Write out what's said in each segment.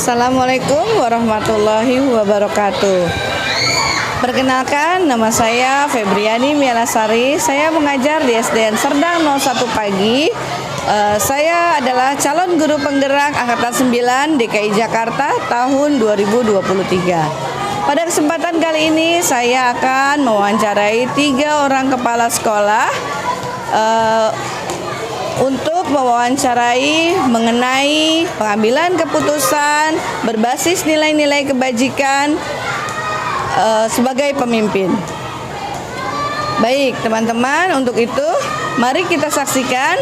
Assalamualaikum warahmatullahi wabarakatuh. Perkenalkan, nama saya Febriani Mielasari. Saya mengajar di SDN Serdang 01 Pagi. Saya adalah calon guru penggerak Angkatan 9 DKI Jakarta tahun 2023. Pada kesempatan kali ini saya akan mewawancarai 3 orang kepala sekolah untuk mewawancarai mengenai pengambilan keputusan berbasis nilai-nilai kebajikan sebagai pemimpin. Baik teman-teman, untuk itu mari kita saksikan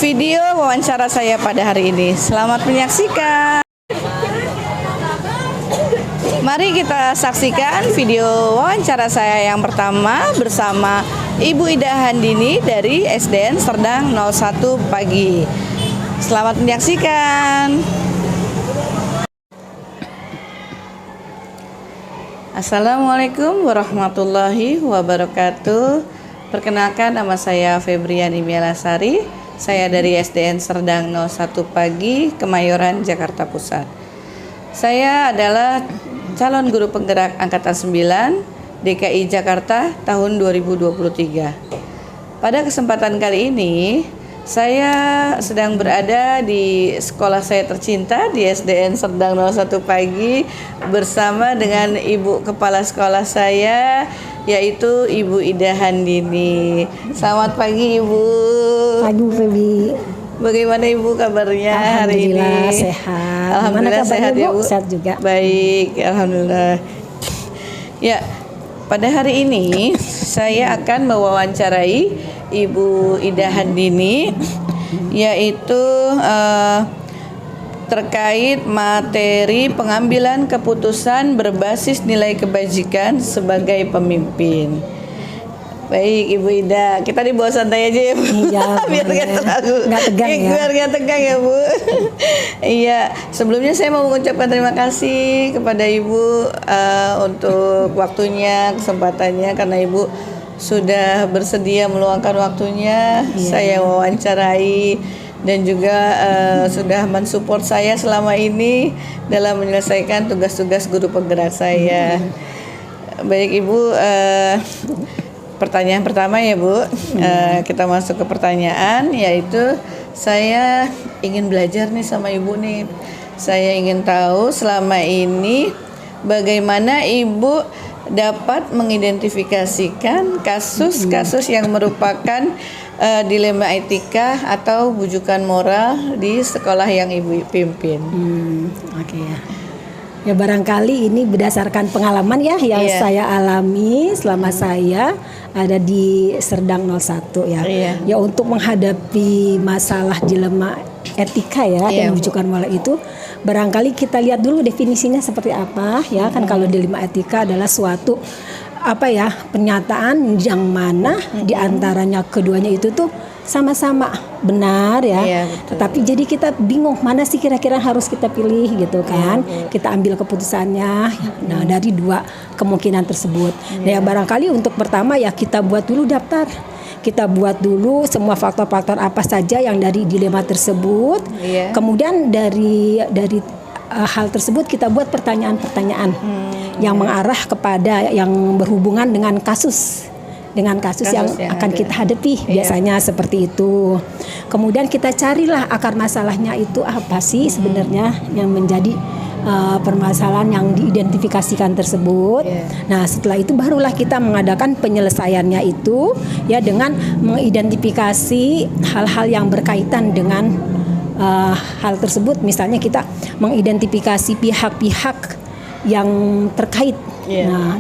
video wawancara saya pada hari ini. Selamat menyaksikan. Mari kita saksikan video wawancara saya yang pertama bersama Ibu Ida Handini dari SDN Serdang 01 Pagi. Selamat menyaksikan. Assalamualaikum warahmatullahi wabarakatuh. Perkenalkan, nama saya Febriani Mielasari. Saya dari SDN Serdang 01 Pagi, Kemayoran, Jakarta Pusat. Saya adalah calon guru penggerak Angkatan 9 DKI Jakarta tahun 2023. Pada kesempatan kali ini, saya sedang berada di sekolah saya tercinta di SDN Serdang 01 Pagi bersama dengan Ibu Kepala Sekolah saya, yaitu Ibu Ida Handini. Selamat pagi Ibu. Pagi Febi. Bagaimana Ibu kabarnya hari ini? Alhamdulillah sehat. Alhamdulillah sehat ya Bu. Sehat juga. Baik, alhamdulillah. Ya, pada hari ini saya akan mewawancarai Ibu Ida Handini, yaitu terkait materi pengambilan keputusan berbasis nilai kebajikan sebagai pemimpin. Baik Ibu Ida, kita dibawa santai aja ya Bu. Iya, biar nggak tegang ya. Biar nggak tegang ya Bu. Iya, sebelumnya saya mau mengucapkan terima kasih kepada Ibu untuk waktunya, kesempatannya, karena Ibu sudah bersedia meluangkan waktunya. Iya. Saya wawancarai dan juga sudah mensupport saya selama ini dalam menyelesaikan tugas-tugas guru penggerak saya. Baik Ibu, pertanyaan pertama ya Bu, kita masuk ke pertanyaan, yaitu saya ingin belajar nih sama Ibu nih. Saya ingin tahu selama ini bagaimana Ibu dapat mengidentifikasikan kasus-kasus yang merupakan dilema etika atau bujukan moral di sekolah yang Ibu pimpin. Oke ya. Ya barangkali ini berdasarkan pengalaman ya yang saya alami selama saya ada di Serdang 01 ya. Ya untuk menghadapi masalah dilema etika ya dan bujukan moral itu, barangkali kita lihat dulu definisinya seperti apa ya. Kan kalau dilema etika adalah suatu pernyataan yang mana diantaranya keduanya itu tuh sama-sama benar ya, tetapi jadi kita bingung mana sih kira-kira harus kita pilih gitu kan. Kita ambil keputusannya dari 2 kemungkinan tersebut. Nah ya barangkali untuk pertama ya kita buat dulu daftar. Kita buat dulu semua faktor-faktor apa saja yang dari dilema tersebut. Kemudian dari hal tersebut kita buat pertanyaan-pertanyaan yang mengarah kepada yang berhubungan dengan kasus yang akan kita hadapi, biasanya seperti itu. Kemudian kita carilah akar masalahnya itu apa sih sebenarnya yang menjadi permasalahan yang diidentifikasikan tersebut. Nah setelah itu barulah kita mengadakan penyelesaiannya itu ya dengan mengidentifikasi hal-hal yang berkaitan dengan hal tersebut. Misalnya kita mengidentifikasi pihak-pihak yang terkait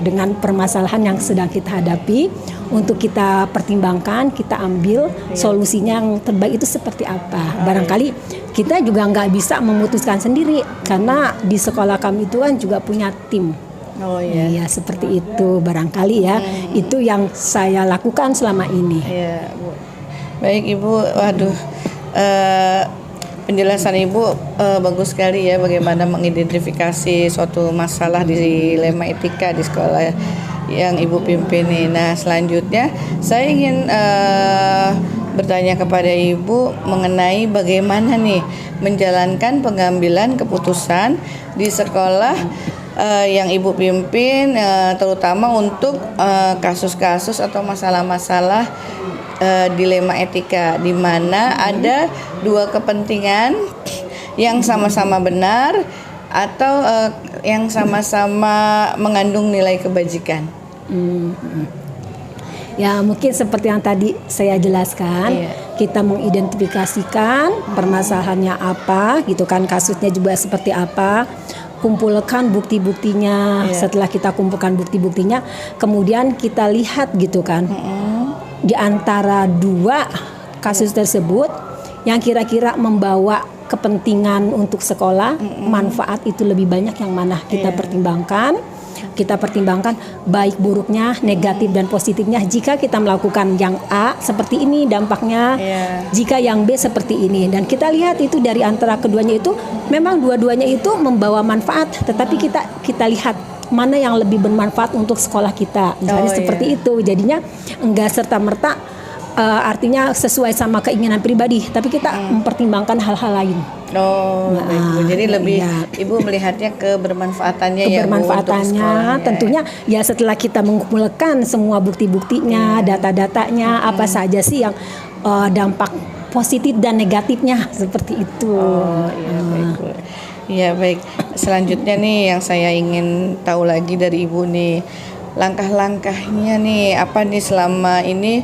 dengan permasalahan yang sedang kita hadapi, untuk kita pertimbangkan, kita ambil solusinya yang terbaik itu seperti apa. Barangkali kita juga nggak bisa memutuskan sendiri karena di sekolah kami itu kan juga punya tim. Iya seperti itu barangkali ya. Itu yang saya lakukan selama ini. Baik Ibu, waduh. Penjelasan Ibu bagus sekali ya, bagaimana mengidentifikasi suatu masalah di dilema etika di sekolah yang Ibu pimpin. Nah selanjutnya saya ingin bertanya kepada Ibu mengenai bagaimana nih menjalankan pengambilan keputusan di sekolah yang Ibu pimpin, terutama untuk kasus-kasus atau masalah-masalah dilema etika, di mana ada dua kepentingan yang sama-sama benar atau yang sama-sama mengandung nilai kebajikan. Ya mungkin seperti yang tadi saya jelaskan, kita mengidentifikasikan permasalahannya apa, gitu kan, kasusnya juga seperti apa, kumpulkan bukti-buktinya. Setelah kita kumpulkan bukti-buktinya, kemudian kita lihat gitu kan, di antara dua kasus tersebut yang kira-kira membawa kepentingan untuk sekolah, manfaat itu lebih banyak yang mana kita pertimbangkan. Kita pertimbangkan baik buruknya, negatif dan positifnya. Jika kita melakukan yang A seperti ini dampaknya, jika yang B seperti ini, dan kita lihat itu dari antara keduanya itu memang dua-duanya itu membawa manfaat, tetapi kita lihat mana yang lebih bermanfaat untuk sekolah kita. Misalnya seperti itu. Jadinya enggak serta-merta artinya sesuai sama keinginan pribadi, tapi kita mempertimbangkan hal-hal lain. Jadi lebih Ibu melihatnya kebermanfaatannya ya Bu, untuk sekolah. Tentunya ya setelah kita mengumpulkan semua bukti-buktinya, data-datanya, apa saja sih yang dampak positif dan negatifnya seperti itu. Iya baik. Selanjutnya nih yang saya ingin tahu lagi dari Ibu nih, langkah-langkahnya nih apa nih selama ini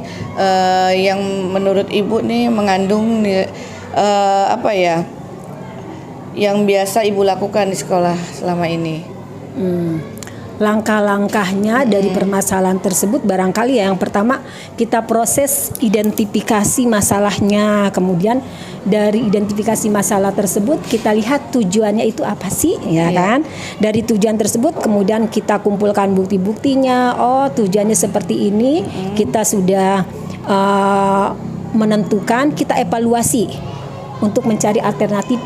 yang menurut Ibu nih mengandung apa ya yang biasa Ibu lakukan di sekolah selama ini? Langkah-langkahnya dari permasalahan tersebut barangkali ya, yang pertama kita proses identifikasi masalahnya, kemudian dari identifikasi masalah tersebut kita lihat tujuannya itu apa sih, ya kan? Dari tujuan tersebut kemudian kita kumpulkan bukti-buktinya. Oh, tujuannya seperti ini. Kita sudah menentukan, kita evaluasi untuk mencari alternatif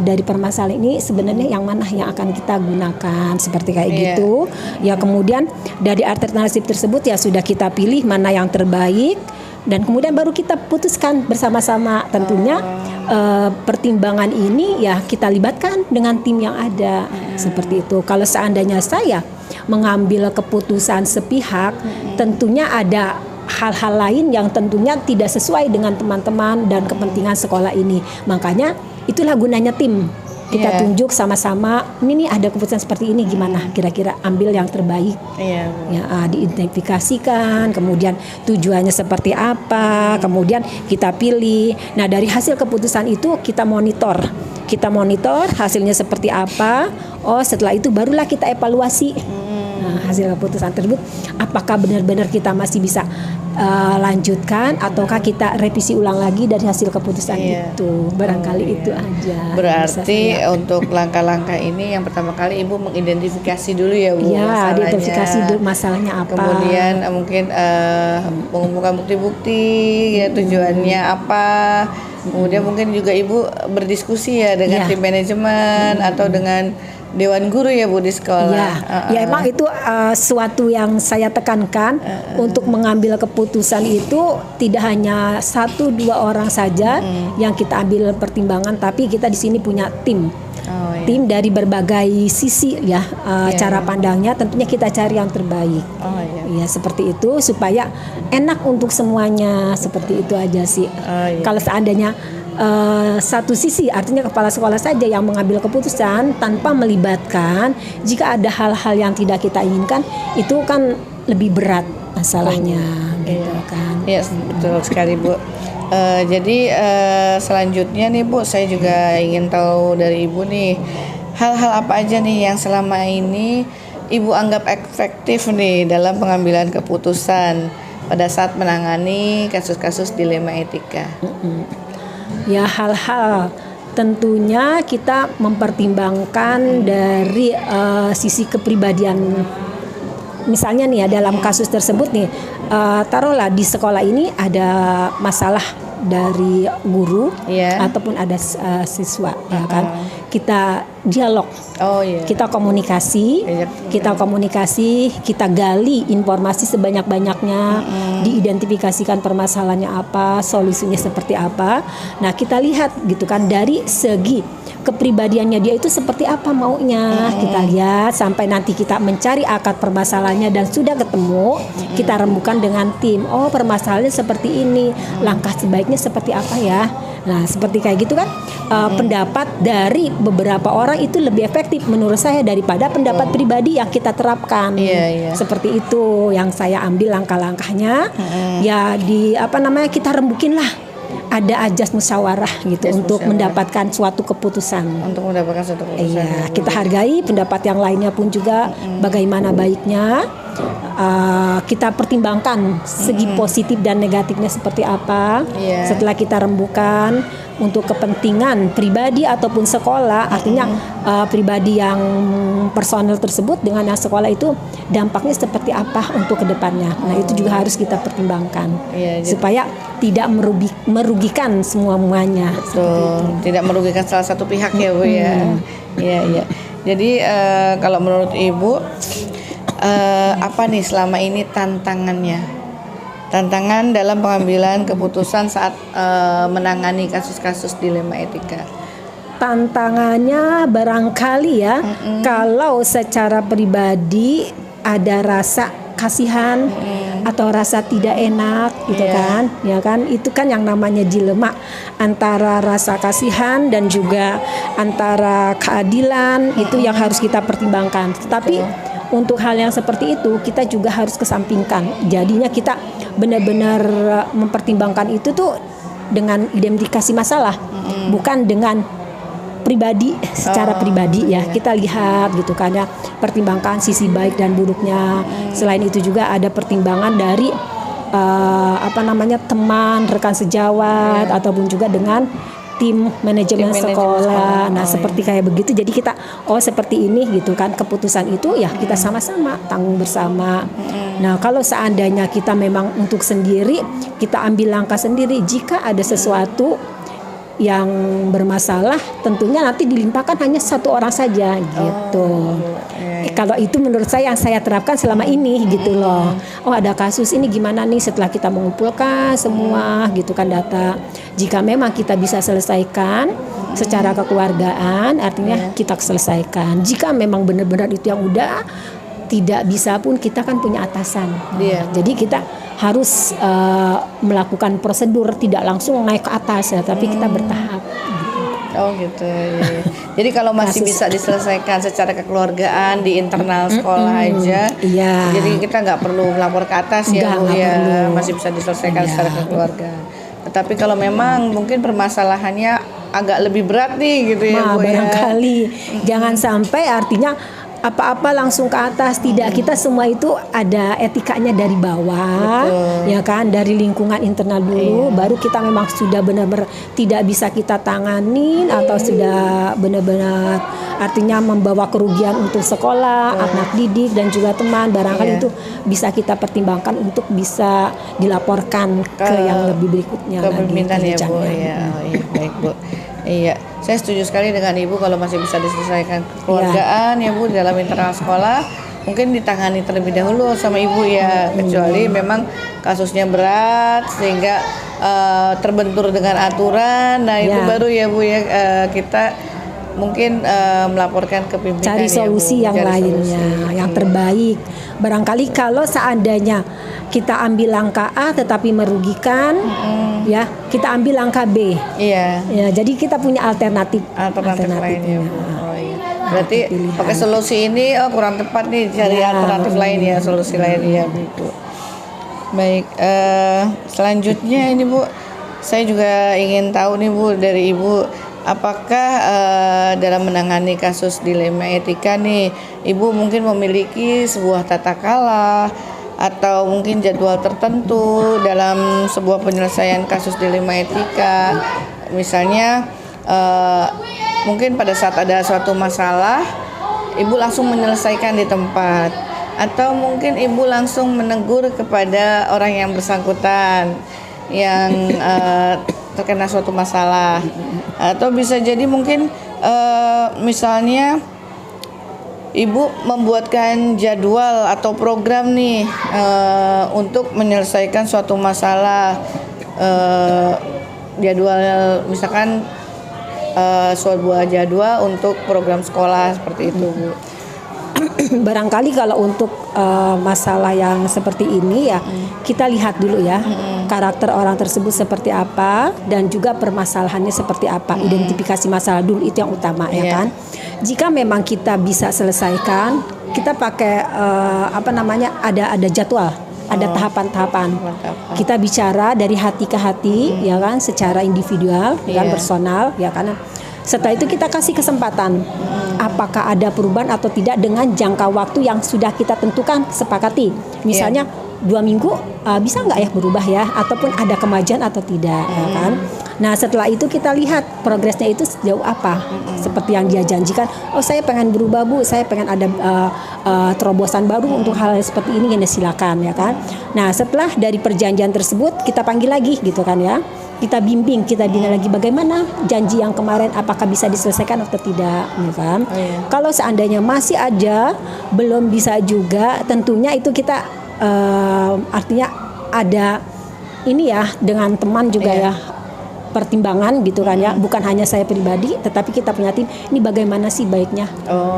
dari permasalahan ini, sebenarnya yang mana yang akan kita gunakan, seperti kayak gitu. Ya kemudian dari alternatif tersebut ya sudah kita pilih mana yang terbaik, dan kemudian baru kita putuskan bersama-sama. Tentunya pertimbangan ini ya kita libatkan dengan tim yang ada, seperti itu. Kalau seandainya saya mengambil keputusan sepihak, tentunya ada hal-hal lain yang tentunya tidak sesuai dengan teman-teman dan kepentingan sekolah ini. Makanya itulah gunanya tim. Kita tunjuk sama-sama, ini nih ada keputusan seperti ini, gimana kira-kira ambil yang terbaik. Ya, diidentifikasikan, kemudian tujuannya seperti apa, kemudian kita pilih. Nah, dari hasil keputusan itu kita monitor. Kita monitor hasilnya seperti apa. Oh, setelah itu barulah kita evaluasi. Nah, hasil keputusan tersebut apakah benar-benar kita masih bisa lanjutkan ataukah kita revisi ulang lagi dari hasil keputusan itu. Barangkali itu aja. Berarti untuk langkah-langkah ini yang pertama kali Ibu mengidentifikasi dulu ya Bu, masalahnya. Identifikasi dulu masalahnya apa. Kemudian mungkin mengumpulkan bukti-bukti ya, tujuannya apa. Kemudian mungkin juga Ibu berdiskusi ya dengan tim manajemen atau dengan Dewan Guru ya Bu di sekolah. Ya emang itu suatu yang saya tekankan untuk mengambil keputusan itu tidak hanya 1-2 orang saja yang kita ambil pertimbangan, tapi kita di sini punya tim. Tim dari berbagai sisi ya, cara pandangnya tentunya kita cari yang terbaik. Ya seperti itu supaya enak untuk semuanya, seperti itu aja sih. Kalau seandainya satu sisi artinya kepala sekolah saja yang mengambil keputusan tanpa melibatkan, jika ada hal-hal yang tidak kita inginkan, itu kan lebih berat masalahnya, gitu kan. Iya betul sekali Bu. Jadi selanjutnya nih Bu, saya juga ingin tahu dari Ibu nih, hal-hal apa aja nih yang selama ini Ibu anggap efektif nih dalam pengambilan keputusan pada saat menangani kasus-kasus dilema etika. Ya, hal-hal tentunya kita mempertimbangkan dari sisi kepribadian. Misalnya nih ya, dalam kasus tersebut nih, taruhlah di sekolah ini ada masalah dari guru ataupun ada siswa, ya kan. kita dialog. Oh iya. Kita komunikasi, kita gali informasi sebanyak-banyaknya, diidentifikasikan permasalahannya apa, solusinya seperti apa. Nah, kita lihat gitu kan dari segi kepribadiannya dia itu seperti apa maunya. Kita lihat sampai nanti kita mencari akar permasalahannya dan sudah ketemu, kita rembukan dengan tim. Oh, permasalahannya seperti ini, langkah sebaiknya seperti apa ya. Nah, seperti kayak gitu kan, pendapat dari beberapa orang itu lebih efektif menurut saya daripada pendapat pribadi yang kita terapkan. Seperti itu yang saya ambil langkah-langkahnya. Ya kita rembukin lah. Ada ajas musyawarah gitu untuk mendapatkan suatu keputusan. Iya, kita hargai pendapat yang lainnya pun juga bagaimana baiknya. Kita pertimbangkan segi positif dan negatifnya seperti apa. Setelah kita rembukan untuk kepentingan pribadi ataupun sekolah, artinya pribadi yang personal tersebut dengan yang sekolah itu dampaknya seperti apa untuk kedepannya. Nah, itu juga harus kita pertimbangkan supaya tidak merugikan semuanya. Betul, tidak merugikan salah satu pihak ya Bu ya. Iya. Jadi kalau menurut Ibu apa nih selama ini tantangan dalam pengambilan keputusan saat menangani kasus-kasus dilema etika? Tantangannya barangkali ya, kalau secara pribadi ada rasa kasihan atau rasa tidak enak gitu kan, ya kan, itu kan yang namanya dilema antara rasa kasihan dan juga antara keadilan, itu yang harus kita pertimbangkan. Tetapi untuk hal yang seperti itu kita juga harus kesampingkan. Jadinya kita benar-benar mempertimbangkan itu tuh dengan identifikasi masalah, bukan dengan pribadi secara pribadi ya. Kita lihat gitu kan ya, pertimbangkan sisi baik dan buruknya. Selain itu juga ada pertimbangan dari teman, rekan sejawat ataupun juga dengan tim manajemen sekolah. Nah, seperti kayak begitu. Jadi kita seperti ini gitu kan, keputusan itu ya kita sama-sama tanggung bersama. Nah, kalau seandainya kita memang untuk sendiri, kita ambil langkah sendiri. Jika ada sesuatu yang bermasalah, tentunya nanti dilimpahkan hanya satu orang saja gitu. Kalau itu menurut saya yang saya terapkan selama ini gitu loh. Oh, ada kasus ini gimana nih, setelah kita mengumpulkan semua gitu kan data. Jika memang kita bisa selesaikan secara kekeluargaan, artinya kita selesaikan. Jika memang benar-benar itu yang udah tidak bisa pun, kita kan punya atasan. Jadi kita harus melakukan prosedur, tidak langsung naik ke atas ya, tapi kita bertahap. Oh gitu. Iya. Jadi kalau masih bisa diselesaikan secara kekeluargaan di internal sekolah aja, jadi kita nggak perlu melapor ke atas ya Bu ya, masih bisa diselesaikan secara kekeluargaan. Tetapi kalau memang mungkin permasalahannya agak lebih berat nih gitu ya Bu ya. Barangkali jangan sampai artinya apa-apa langsung ke atas, tidak. Kita semua itu ada etikanya dari bawah. Ya kan, dari lingkungan internal dulu, baru kita memang sudah benar-benar tidak bisa kita tanganin atau sudah benar-benar artinya membawa kerugian untuk sekolah, anak didik dan juga teman, barangkali itu bisa kita pertimbangkan untuk bisa dilaporkan ke yang lebih berikutnya lagi. Permintaan ya Bu. Baik Bu. Iya, saya setuju sekali dengan Ibu kalau masih bisa diselesaikan kekeluargaan ya Bu dalam internal sekolah, mungkin ditangani terlebih dahulu sama Ibu ya, kecuali memang kasusnya berat sehingga terbentur dengan aturan. Nah, itu baru ya Bu ya, kita mungkin melaporkan ke pimpinan. Cari solusi yang lainnya, yang terbaik. Barangkali kalau seandainya kita ambil langkah A tetapi merugikan, ya kita ambil langkah B. Ya, jadi kita punya alternatif lain ya Bu. Berarti pakai solusi ini kurang tepat nih, cari alternatif lain ya, solusi lain ya Bu. Baik, selanjutnya ini Bu, saya juga ingin tahu nih Bu dari Ibu, apakah dalam menangani kasus dilema etika nih, Ibu mungkin memiliki sebuah tata krama atau mungkin jadwal tertentu dalam sebuah penyelesaian kasus dilema etika? Misalnya mungkin pada saat ada suatu masalah, Ibu langsung menyelesaikan di tempat, atau mungkin Ibu langsung menegur kepada orang yang bersangkutan yang terkena suatu masalah. Atau bisa jadi mungkin misalnya Ibu membuatkan jadwal atau program nih untuk menyelesaikan suatu masalah, jadwal misalkan sebuah jadwal untuk program sekolah seperti itu, Bu. Barangkali kalau untuk masalah yang seperti ini ya kita lihat dulu ya karakter orang tersebut seperti apa dan juga permasalahannya seperti apa. Identifikasi masalah dulu itu yang utama ya kan. Jika memang kita bisa selesaikan, kita pakai ada jadwal, ada tahapan-tahapan. Kita bicara dari hati ke hati ya kan, secara individual ya kan, personal ya kan. Setelah itu kita kasih kesempatan apakah ada perubahan atau tidak dengan jangka waktu yang sudah kita tentukan, sepakati. Misalnya 2 minggu bisa nggak ya berubah ya, ataupun ada kemajuan atau tidak ya kan. Nah setelah itu kita lihat progresnya itu sejauh apa, seperti yang dia janjikan. Oh saya pengen berubah Bu, saya pengen ada terobosan baru untuk hal seperti ini, ya silakan ya kan. Nah setelah dari perjanjian tersebut kita panggil lagi gitu kan ya, kita bimbing, kita bina lagi bagaimana janji yang kemarin, apakah bisa diselesaikan atau tidak ya kan. Kalau seandainya masih aja belum bisa juga, tentunya itu kita artinya ada ini ya dengan teman juga ya, pertimbangan gitu kan ya, bukan hanya saya pribadi tetapi kita punya tim, ini bagaimana sih baiknya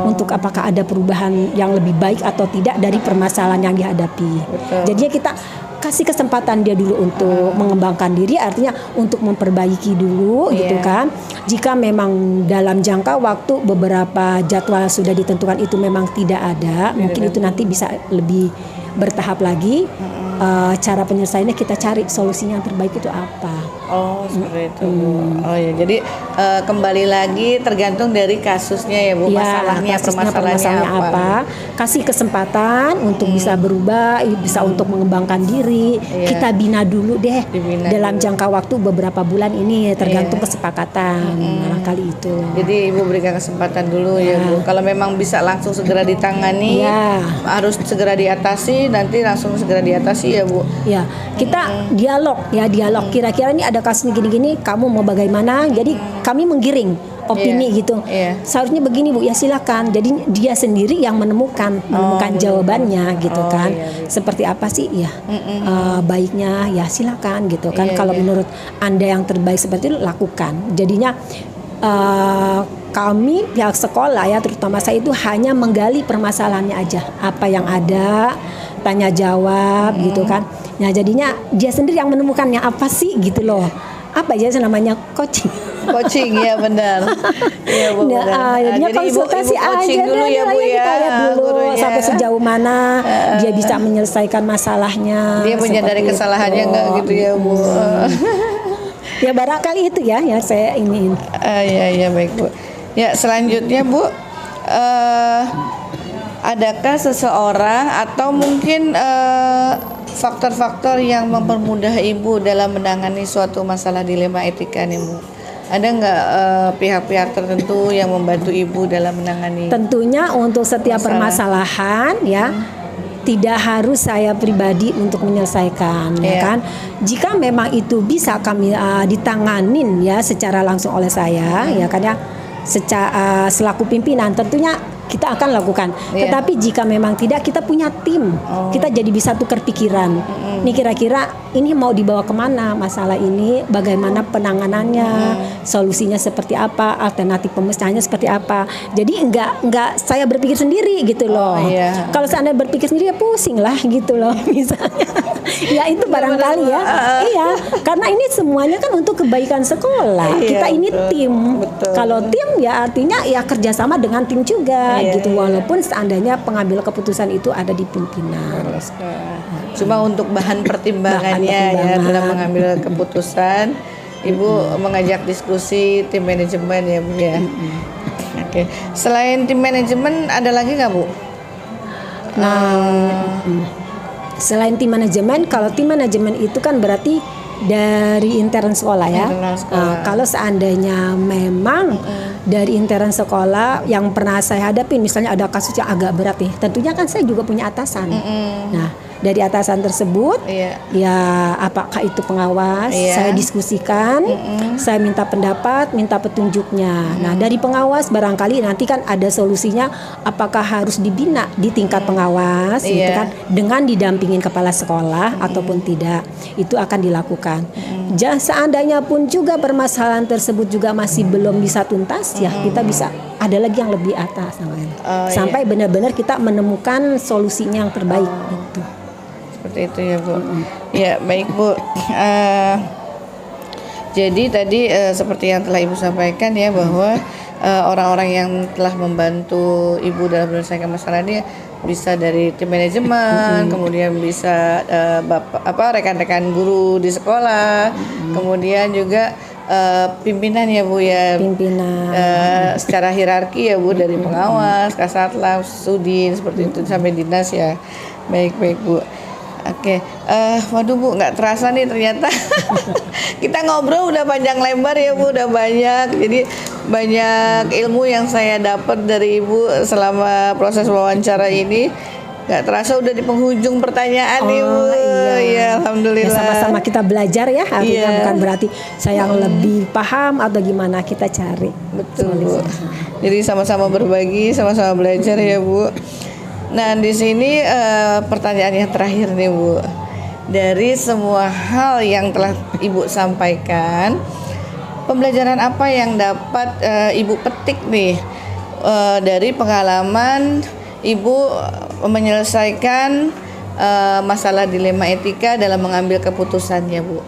untuk apakah ada perubahan yang lebih baik atau tidak dari permasalahan yang dihadapi. Jadinya kita kasih kesempatan dia dulu untuk mengembangkan diri, artinya untuk memperbaiki dulu gitu kan. Jika memang dalam jangka waktu beberapa jadwal sudah ditentukan itu memang tidak ada, mungkin itu nanti bisa lebih bertahap lagi. Cara penyelesaiannya kita cari solusinya yang terbaik itu apa. Oh seperti itu. Oh ya, jadi kembali lagi tergantung dari kasusnya ya Bu, masalahnya, permasalahannya apa. Kasih kesempatan untuk bisa berubah, bisa untuk mengembangkan diri. Kita bina dulu deh dalam jangka waktu beberapa bulan ini, tergantung kesepakatan. Barangkali itu. Jadi Ibu berikan kesempatan dulu ya Bu. Kalau memang bisa langsung segera ditangani, harus segera diatasi, nanti langsung segera diatasi ya Bu. Ya, kita dialog. Kira-kira ini ada kasus gini-gini, kamu mau bagaimana? Jadi kami menggiring opini gitu. Seharusnya begini Bu, ya silakan. Jadi dia sendiri yang menemukan jawabannya gitu kan. Seperti apa sih ya baiknya, ya silakan gitu kan. Kalau menurut Anda yang terbaik seperti itu, lakukan. Jadinya kami pihak sekolah ya, terutama saya itu hanya menggali permasalahannya aja, apa yang ada, tanya jawab gitu kan. Nah jadinya dia sendiri yang menemukannya apa sih gitu loh. Apa aja namanya coaching. Coaching ya benar. Iya Bu. Jadi konsultasi ibu aja dulu ya Bu ya. Kita lihat dulu sampai sejauh mana dia bisa menyelesaikan masalahnya. Dia menyadari kesalahannya enggak gitu ya Bu. Ya barangkali itu ya yang saya iniin. Ya baik Bu. Ya selanjutnya Bu, adakah seseorang atau mungkin faktor-faktor yang mempermudah Ibu dalam menangani suatu masalah dilema etika nih Bu? Ada nggak pihak-pihak tertentu yang membantu Ibu dalam menangani? Tentunya untuk setiap permasalahan ya. Tidak harus saya pribadi untuk menyelesaikan, ya kan? Jika memang itu bisa kami ditanganin ya secara langsung oleh saya, ya kan ya, secara selaku pimpinan tentunya kita akan lakukan. Tetapi jika memang tidak, kita punya tim, kita jadi bisa tukar pikiran. Ini kira-kira ini mau dibawa kemana masalah ini, bagaimana penanganannya, solusinya seperti apa, alternatif pemecahnya seperti apa. Jadi enggak saya berpikir sendiri gitu loh. Kalau seandainya berpikir sendiri ya pusing lah gitu loh misalnya. Ya itu barangkali ya. Iya, karena ini semuanya kan untuk kebaikan sekolah. Kita ini tim. Kalau tim ya artinya ya kerjasama dengan tim juga gitu. Walaupun seandainya pengambil keputusan itu ada di pimpinan. Cuma untuk bahan pertimbangannya ya dalam mengambil keputusan, Ibu mengajak diskusi tim manajemen ya Bu ya. Oke. Selain tim manajemen ada lagi nggak Bu? Selain tim manajemen, kalau tim manajemen itu kan berarti dari intern sekolah ya. Kalau seandainya memang dari intern sekolah yang pernah saya hadapi, misalnya ada kasus yang agak berat nih, tentunya kan saya juga punya atasan. Nah, dari atasan tersebut. Ya apakah itu pengawas, saya diskusikan, saya minta pendapat, minta petunjuknya. Nah dari pengawas barangkali nanti kan ada solusinya, apakah harus dibina di tingkat pengawas gitu kan, dengan didampingin kepala sekolah ataupun tidak, itu akan dilakukan. Seandainya pun juga permasalahan tersebut juga masih belum bisa tuntas, ya kita bisa ada lagi yang lebih atas sampai benar-benar kita menemukan solusinya yang terbaik gitu. Seperti itu ya Bu. Ya baik Bu. Jadi tadi seperti yang telah Ibu sampaikan ya, bahwa orang-orang yang telah membantu Ibu dalam menyelesaikan masalah ini bisa dari tim manajemen, kemudian bisa rekan-rekan guru di sekolah, kemudian juga pimpinan ya Bu ya, secara hierarki ya Bu, dari pengawas, kasatlantas, sudin, seperti itu sampai dinas ya. Baik Bu. Oke, waduh Bu, nggak terasa nih ternyata kita ngobrol udah panjang lebar ya Bu, udah banyak. Jadi banyak ilmu yang saya dapat dari Ibu selama proses wawancara ini. Nggak terasa udah di penghujung pertanyaan nih Bu. Iya, alhamdulillah. Ya, sama-sama kita belajar ya, artinya bukan berarti saya yang lebih paham atau gimana, kita cari. Betul Bu. Jadi sama-sama berbagi, sama-sama belajar ya Bu. Nah di sini pertanyaan yang terakhir nih Bu, dari semua hal yang telah Ibu sampaikan, pembelajaran apa yang dapat Ibu petik nih dari pengalaman Ibu menyelesaikan masalah dilema etika dalam mengambil keputusannya Bu?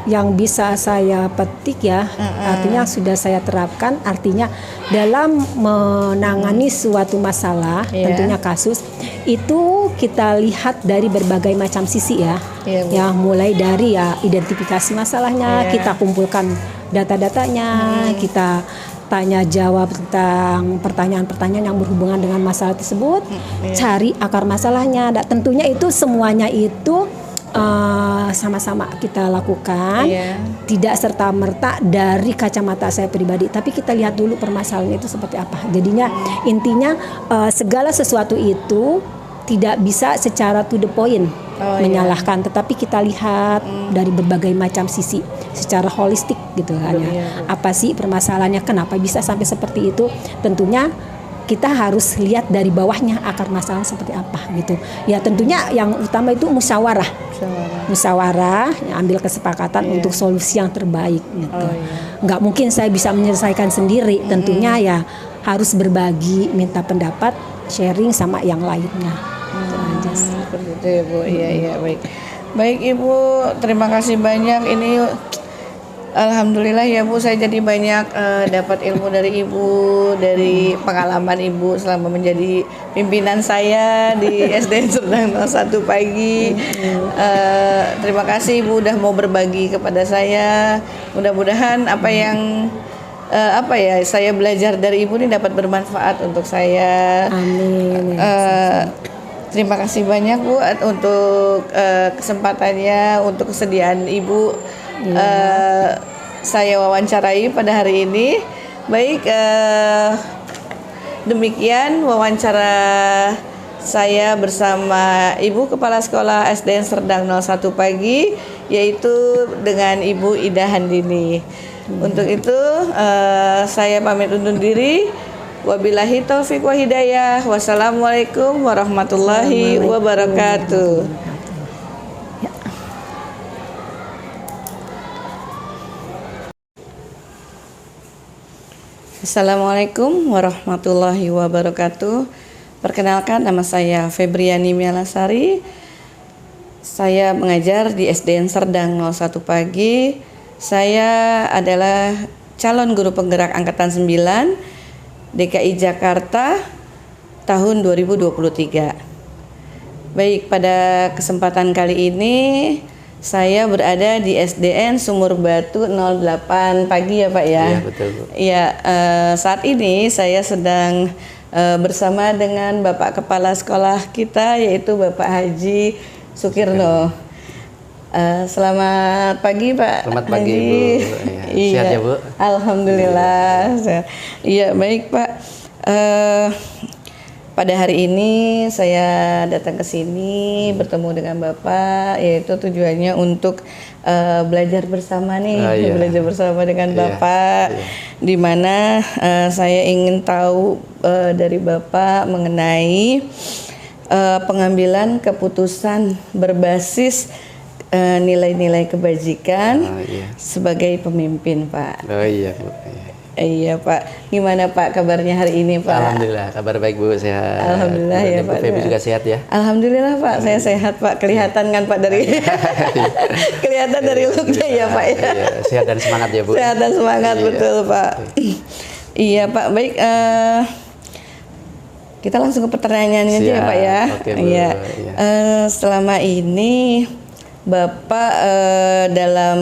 Yang bisa saya petik ya, artinya sudah saya terapkan, artinya dalam menangani suatu masalah, tentunya kasus itu kita lihat dari berbagai macam sisi ya, ya mulai dari ya identifikasi masalahnya, kita kumpulkan data-datanya, kita tanya jawab tentang pertanyaan-pertanyaan yang berhubungan dengan masalah tersebut, cari akar masalahnya. Dan tentunya itu semuanya itu sama-sama kita lakukan, tidak serta-merta dari kacamata saya pribadi, tapi kita lihat dulu permasalahan itu seperti apa. Jadinya intinya segala sesuatu itu tidak bisa secara to the point menyalahkan, tetapi kita lihat dari berbagai macam sisi secara holistik gitu kan ya. Apa sih permasalahannya, kenapa bisa sampai seperti itu? Tentunya kita harus lihat dari bawahnya akar masalah seperti apa gitu. Ya tentunya yang utama itu musyawarah, ambil kesepakatan untuk solusi yang terbaik gitu. Nggak mungkin saya bisa menyelesaikan sendiri, tentunya ya harus berbagi, minta pendapat, sharing sama yang lainnya. Itu aja sih. Seperti itu ya Bu. Iya baik. Baik Ibu, terima kasih banyak. Ini alhamdulillah ya Bu, saya jadi banyak dapat ilmu dari Ibu, dari pengalaman Ibu selama menjadi pimpinan saya di SDN Serdang 01 Pagi. Terima kasih Ibu udah mau berbagi kepada saya. Mudah-mudahan apa yang saya belajar dari Ibu ini dapat bermanfaat untuk saya. Amin. Terima kasih banyak Bu untuk kesempatannya, untuk kesediaan Ibu saya wawancarai pada hari ini. Baik, demikian wawancara saya bersama Ibu Kepala Sekolah SDN Serdang 01 Pagi, yaitu dengan Ibu Ida Handini. Untuk itu saya pamit undur diri. Wabillahi taufiq wa hidayah. Wassalamualaikum warahmatullahi wabarakatuh. Assalamualaikum warahmatullahi wabarakatuh. Perkenalkan, nama saya Febriani Mialasari. Saya mengajar di SDN Serdang 01 Pagi. Saya adalah calon guru penggerak angkatan 9 DKI Jakarta tahun 2023. Baik, pada kesempatan kali ini saya berada di SDN Sumur Batu 08 Pagi ya Pak ya. Iya betul Bu. Iya, saat ini saya sedang bersama dengan Bapak Kepala Sekolah kita, yaitu Bapak Haji Sukirno. Selamat pagi Pak. Selamat pagi Haji. Bu. Iya. Sehat ya Bu? Alhamdulillah. Iya baik Pak. pada hari ini saya datang ke sini bertemu dengan Bapak, yaitu tujuannya untuk belajar bersama nih, belajar bersama dengan Bapak, di mana saya ingin tahu dari Bapak mengenai pengambilan keputusan berbasis nilai-nilai kebajikan sebagai pemimpin, Pak. Oh iya, Bu. Iya, Pak. Gimana Pak kabarnya hari ini, Pak? Alhamdulillah, kabar baik, Bu. Sehat. Alhamdulillah ya, Pak. Feby juga sehat ya? Alhamdulillah, Pak. Saya sehat, Pak. Kelihatan kan, Pak, dari kelihatan dari looknya ya, Pak ya. Iya, sehat dan semangat ya, Bu. Sehat dan semangat, betul, Pak. Iya, Pak. Baik, kita langsung ke pertanyaannya aja ya, Pak ya. Oke, Bu. Iya. Selama ini Bapak dalam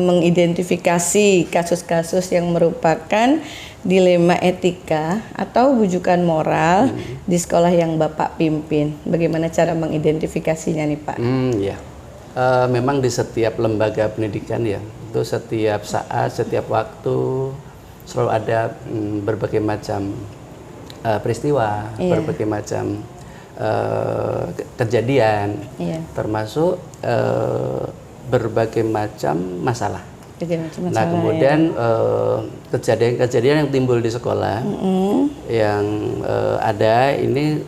mengidentifikasi kasus-kasus yang merupakan dilema etika atau bujukan moral di sekolah yang Bapak pimpin, bagaimana cara mengidentifikasinya nih, Pak? Ya. Memang di setiap lembaga pendidikan ya, itu setiap saat, setiap waktu selalu ada berbagai macam peristiwa, berbagai macam kejadian, termasuk berbagai macam masalah. Nah, kemudian kejadian-kejadian yang timbul di sekolah yang ada ini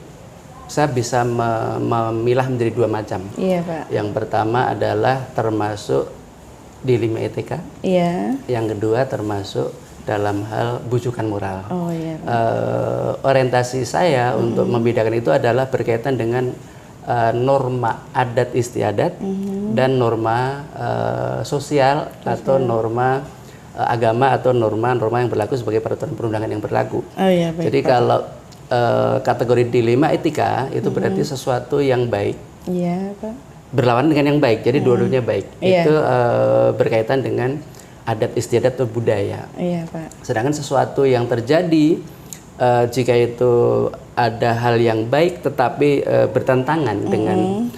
saya bisa memilah menjadi dua macam. Iya, Pak. Yang pertama adalah termasuk dilema etika. Iya. Yang kedua termasuk dalam hal bujukan moral. Oh, iya, orientasi saya untuk membedakan itu adalah berkaitan dengan norma adat istiadat dan norma sosial atau norma agama atau norma-norma yang berlaku sebagai peraturan perundangan yang berlaku. Oh, iya, baik, jadi Pak. kalau kategori dilema etika itu berarti sesuatu yang baik. Iya, Pak. Berlawanan dengan yang baik. Jadi dua-duanya baik. Itu berkaitan dengan adat istiadat atau budaya. Iya, Pak. Sedangkan sesuatu yang terjadi jika itu ada hal yang baik tetapi bertentangan dengan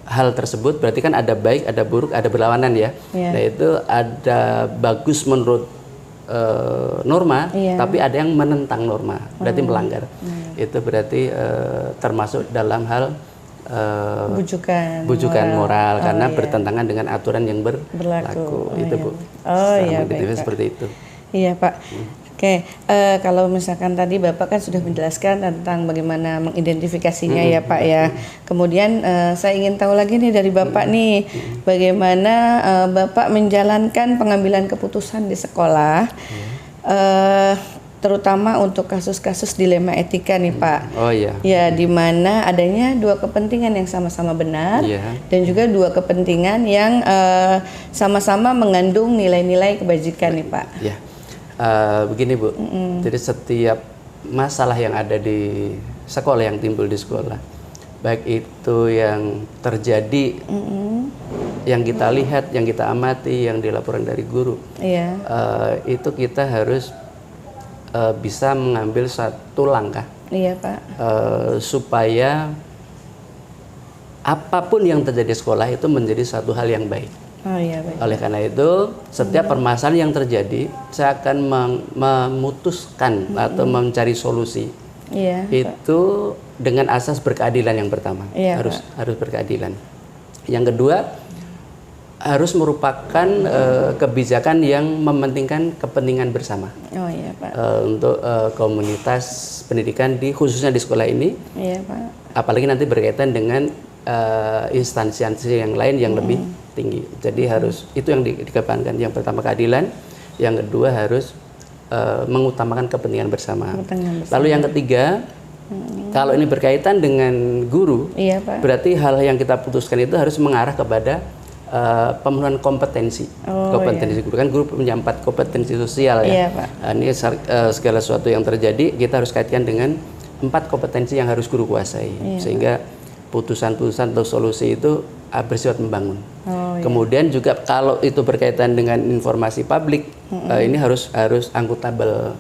hal tersebut, berarti kan ada baik, ada buruk, ada berlawanan ya. Nah itu ada bagus menurut norma, tapi ada yang menentang norma, berarti melanggar. Itu berarti termasuk dalam hal bujukan moral karena bertentangan dengan aturan yang berlaku. Itu Bu. Oh iya, baik, Pak. Seperti itu. Iya, Pak. Oke, kalau misalkan tadi Bapak kan sudah menjelaskan tentang bagaimana mengidentifikasinya ya, Pak ya. Kemudian saya ingin tahu lagi nih dari Bapak nih, bagaimana Bapak menjalankan pengambilan keputusan di sekolah. Terutama untuk kasus-kasus dilema etika nih, Pak. Oh iya. Ya, di mana adanya dua kepentingan yang sama-sama benar dan juga dua kepentingan yang sama-sama mengandung nilai-nilai kebajikan nih, Pak. Ya, begini Bu. Jadi setiap masalah yang ada di sekolah, yang timbul di sekolah, baik itu yang terjadi, yang kita lihat, yang kita amati, yang dilaporkan dari guru, itu kita harus bisa mengambil satu langkah, Pak, supaya apapun yang terjadi di sekolah itu menjadi satu hal yang baik. Oh, iya, baik. Oleh karena itu, setiap permasalahan yang terjadi, saya akan memutuskan atau mencari solusi. Itu dengan asas berkeadilan yang pertama, harus berkeadilan. Yang kedua, harus merupakan kebijakan yang mementingkan kepentingan bersama. Oh iya, Pak. Untuk komunitas pendidikan khususnya di sekolah ini. Iya, Pak. Apalagi nanti berkaitan dengan instansi-instansi yang lain yang lebih tinggi. Jadi harus itu yang dikedepankan. Yang pertama keadilan, yang kedua harus mengutamakan kepentingan bersama. Lalu yang ketiga, kalau ini berkaitan dengan guru, Pak, berarti hal yang kita putuskan itu harus mengarah kepada pemenuhan kompetensi. Kompetensi guru kan guru punya 4 kompetensi sosial ya. Pak. Ini segala sesuatu yang terjadi kita harus kaitkan dengan 4 kompetensi yang harus guru kuasai, sehingga putusan-putusan atau solusi itu bersifat membangun. Kemudian juga kalau itu berkaitan dengan informasi publik, ini harus akuntabel,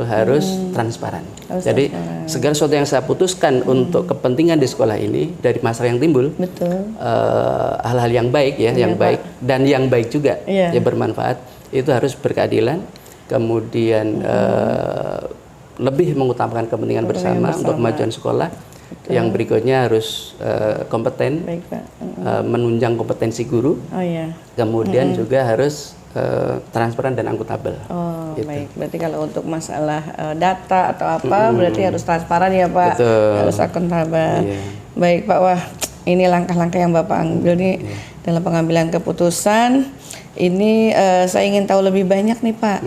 harus transparan. Jadi segala sesuatu yang saya putuskan untuk kepentingan di sekolah ini dari masalah yang timbul, hal-hal yang baik ya, yang baik dan yang baik juga, yang bermanfaat, itu harus berkeadilan. Kemudian lebih mengutamakan kepentingan bersama untuk kemajuan sekolah. Betul. Yang berikutnya harus kompeten, baik, Pak. Menunjang kompetensi guru. Oh iya. Kemudian juga harus transparan dan akuntabel. Oh gitu. Baik, berarti kalau untuk masalah data atau apa berarti harus transparan ya Pak. Betul. Harus akuntabel. Iya. Baik Pak, wah ini langkah-langkah yang Bapak ambil nih dalam pengambilan keputusan. Ini saya ingin tahu lebih banyak nih Pak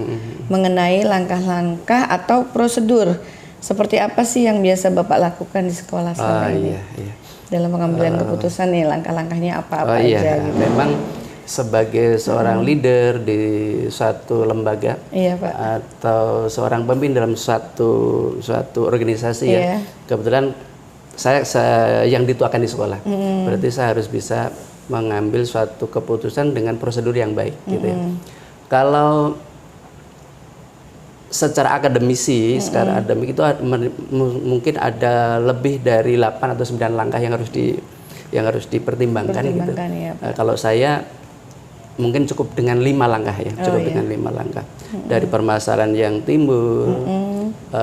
mengenai langkah-langkah atau prosedur seperti apa sih yang biasa Bapak lakukan di sekolah selama ini? Iya. Dalam pengambilan keputusan nih langkah-langkahnya apa-apa aja gitu. Memang sebagai seorang leader di suatu lembaga Pak. atau seorang pemimpin dalam suatu organisasi ya, kebetulan saya yang dituakan di sekolah, berarti saya harus bisa mengambil suatu keputusan dengan prosedur yang baik gitu ya. Kalau secara akademisi, secara akademik itu mungkin ada lebih dari 8 atau 9 langkah yang harus dipertimbangkan gitu. Ya, kalau saya mungkin cukup dengan 5 langkah ya, dengan 5 langkah. Dari permasalahan yang timbul,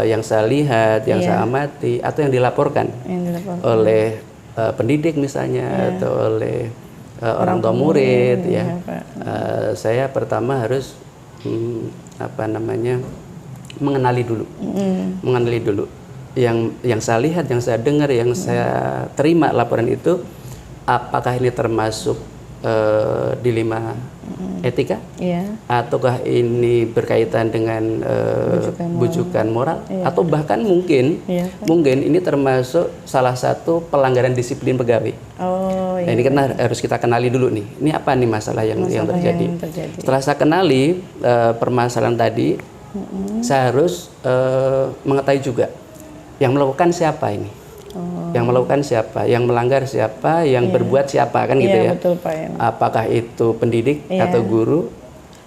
yang saya lihat, yang saya amati, atau yang dilaporkan oleh pendidik misalnya, atau oleh orang tua murid ya. Saya pertama harus mengenali dulu yang saya lihat, yang saya dengar, yang saya terima laporan itu, apakah ini termasuk dilema etika, ataukah ini berkaitan dengan bujukan moral, atau bahkan mungkin ini termasuk salah satu pelanggaran disiplin pegawai. Nah, ini kan harus kita kenali dulu nih. Ini apa nih masalah yang terjadi. Setelah saya kenali permasalahan tadi, saya harus mengetahui juga yang melakukan siapa ini. Yang melakukan siapa, yang melanggar siapa, yang berbuat siapa, kan gitu ya. Betul, Pak, ya. Apakah itu pendidik atau guru,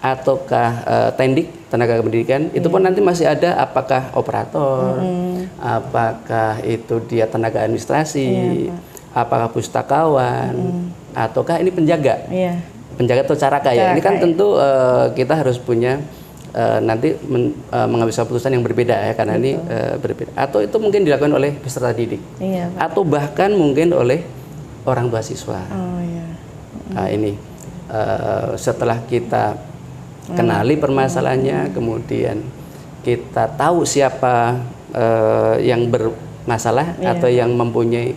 ataukah tendik, tenaga pendidikan, itu pun nanti masih ada, apakah operator, apakah itu dia tenaga administrasi, apakah pustakawan, ataukah ini penjaga, penjaga atau caraka ya. Ini kan tentu kita harus punya nanti mengambil keputusan yang berbeda ya, karena ini berbeda. Atau itu mungkin dilakukan oleh peserta didik, atau bahkan mungkin oleh orang tua siswa. Nah, ini setelah kita kenali permasalahannya, kemudian kita tahu siapa yang bermasalah atau yang mempunyai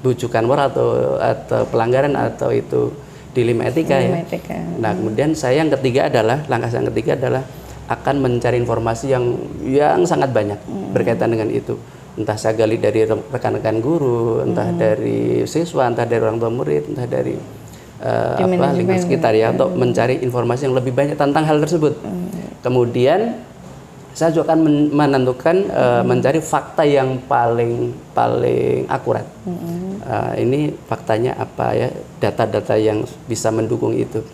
bujukan moral atau pelanggaran, atau itu dilema etika ya. Nah, kemudian langkah yang ketiga adalah akan mencari informasi yang sangat banyak berkaitan dengan itu. Entah saya gali dari rekan-rekan guru, entah dari siswa, entah dari orang tua murid, entah dari lingkungan sekitar ya, untuk mencari informasi yang lebih banyak tentang hal tersebut. Kemudian saya juga akan menentukan mencari fakta yang paling akurat. Ini faktanya apa ya, data-data yang bisa mendukung itu.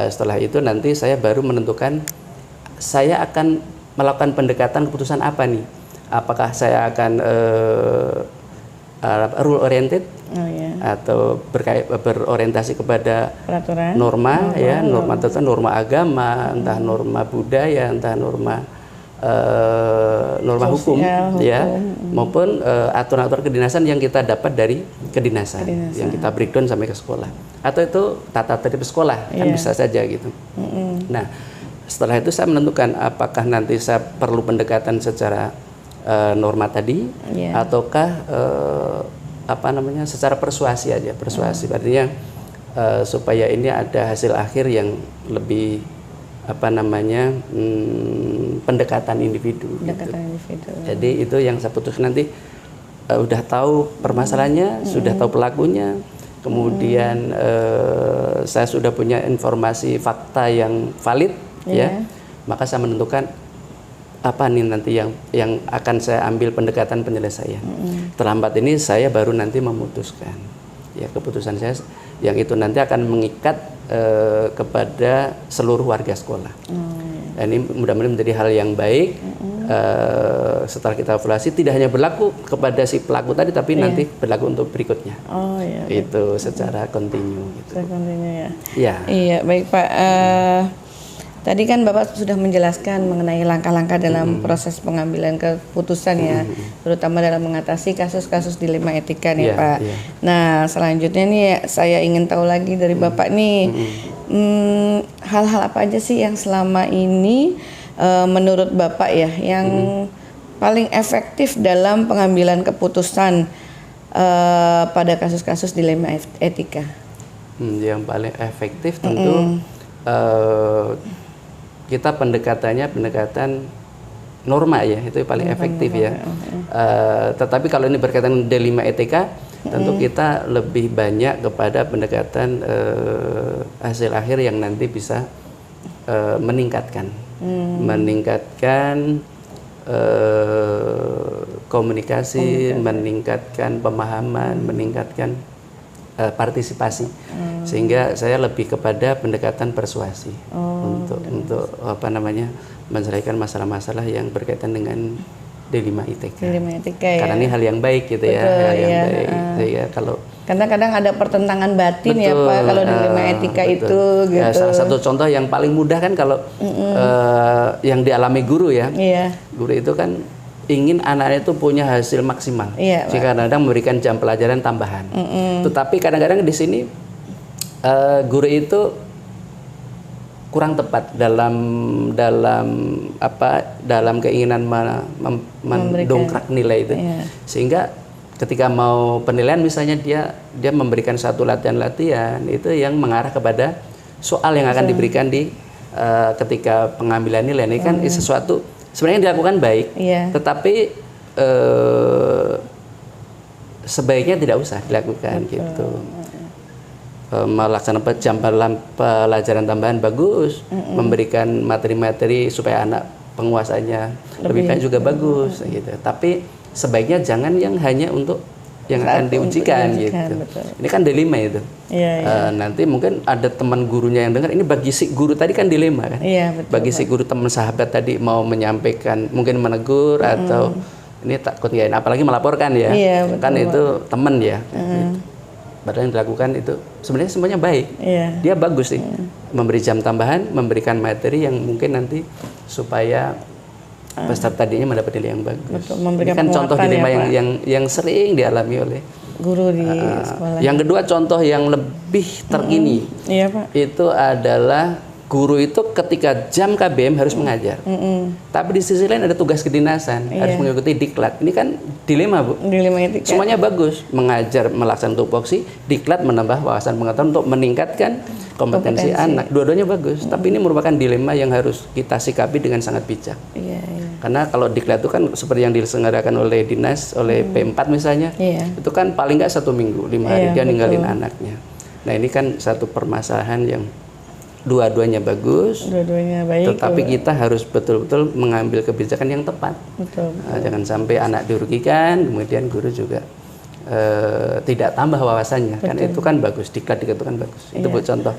Setelah itu nanti saya baru menentukan saya akan melakukan pendekatan keputusan apa nih. Apakah saya akan rule oriented atau berorientasi kepada peraturan, norma norma agama, entah norma budaya, entah norma hukum ya, maupun aturan-aturan kedinasan yang kita dapat dari kedinasan yang kita breakdown sampai ke sekolah, atau itu tata tertib sekolah kan bisa saja gitu. Nah, setelah itu saya menentukan apakah nanti saya perlu pendekatan secara norma tadi, ataukah secara persuasi aja, artinya supaya ini ada hasil akhir yang lebih pendekatan individu. Jadi itu yang saya putuskan nanti. Udah tahu permasalahannya, sudah tahu pelakunya, kemudian saya sudah punya informasi fakta yang valid, ya, maka saya menentukan apa nih nanti yang akan saya ambil pendekatan penyelesaian. Terlambat ini saya baru nanti memutuskan, ya, keputusan saya yang itu nanti akan mengikat kepada seluruh warga sekolah. Dan ini mudah-mudahan menjadi hal yang baik. Setelah kita evaluasi, tidak hanya berlaku kepada si pelaku tadi, tapi nanti berlaku untuk berikutnya. Itu secara kontinu. Gitu. Iya, baik Pak. Tadi kan Bapak sudah menjelaskan mengenai langkah-langkah dalam proses pengambilan keputusan ya, terutama dalam mengatasi kasus-kasus dilema etika nih Pak. Nah selanjutnya nih saya ingin tahu lagi dari Bapak nih, hal-hal apa aja sih yang selama ini menurut Bapak ya yang paling efektif dalam pengambilan keputusan pada kasus-kasus dilema etika? Yang paling efektif tentu kita pendekatan norma ya, itu paling efektif ya. Tetapi kalau ini berkaitan dilema etika, tentu kita lebih banyak kepada pendekatan hasil akhir yang nanti bisa meningkatkan komunikasi, meningkatkan pemahaman, meningkatkan partisipasi, sehingga saya lebih kepada pendekatan persuasi untuk apa namanya menyelesaikan masalah-masalah yang berkaitan dengan dilema etika. Karena ini hal yang baik gitu. Betul, ya, hal yang baik. Sehingga kalau karena kadang ada pertentangan batin ya Pak kalau dilema etika itu gitu. Ya, salah satu contoh yang paling mudah kan kalau yang dialami guru ya. Guru itu kan ingin anaknya itu punya hasil maksimal. Jika kadang-kadang memberikan jam pelajaran tambahan. Tetapi kadang-kadang di sini guru itu kurang tepat dalam keinginan mendongkrak nilai itu. Sehingga ketika mau penilaian misalnya dia memberikan satu latihan-latihan itu yang mengarah kepada soal yang akan diberikan di ketika pengambilan nilai. Ini kan sesuatu sebenarnya dilakukan baik, tetapi sebaiknya tidak usah dilakukan gitu. Melaksanakan jam pelajaran tambahan bagus, memberikan materi-materi supaya anak penguasanya lebih baik juga bagus gitu. Tapi sebaiknya jangan yang hanya untuk yang akan diujikan gitu. Betul. Ini kan dilema itu. Nanti mungkin ada teman gurunya yang dengar, ini bagi si guru tadi kan dilema kan. Betul, bagi si guru teman sahabat tadi mau menyampaikan, mungkin menegur atau ini takut ya, apalagi melaporkan ya. Betul, kan itu teman ya. Padahal yang dilakukan itu sebenarnya semuanya baik. Dia bagus sih. Memberi jam tambahan, memberikan materi yang mungkin nanti supaya peserta tadinya mendapat nilai yang bagus. Betul, ini kan contoh dilema yang sering dialami oleh guru di sekolah. Yang kedua contoh yang lebih terkini itu adalah guru itu ketika jam KBM harus mengajar, tapi di sisi lain ada tugas kedinasan, harus mengikuti diklat. Ini kan dilema Bu. Dilema etika. Semuanya bagus, mengajar melaksanakan tupoksi, diklat menambah wawasan pengetahuan untuk meningkatkan kompetensi anak. Dua-duanya bagus, tapi ini merupakan dilema yang harus kita sikapi dengan sangat bijak. Karena kalau diklat itu kan seperti yang diselenggarakan oleh dinas, oleh P4 misalnya, itu kan paling nggak 1 minggu, 5 hari dia ninggalin anaknya. Nah ini kan satu permasalahan yang dua-duanya bagus, dua-duanya baik, tetapi kita harus betul-betul mengambil kebijakan yang tepat. Jangan sampai anak dirugikan, kemudian guru juga tidak tambah wawasannya. Kan itu kan bagus, diklat itu kan bagus. Itu buat contoh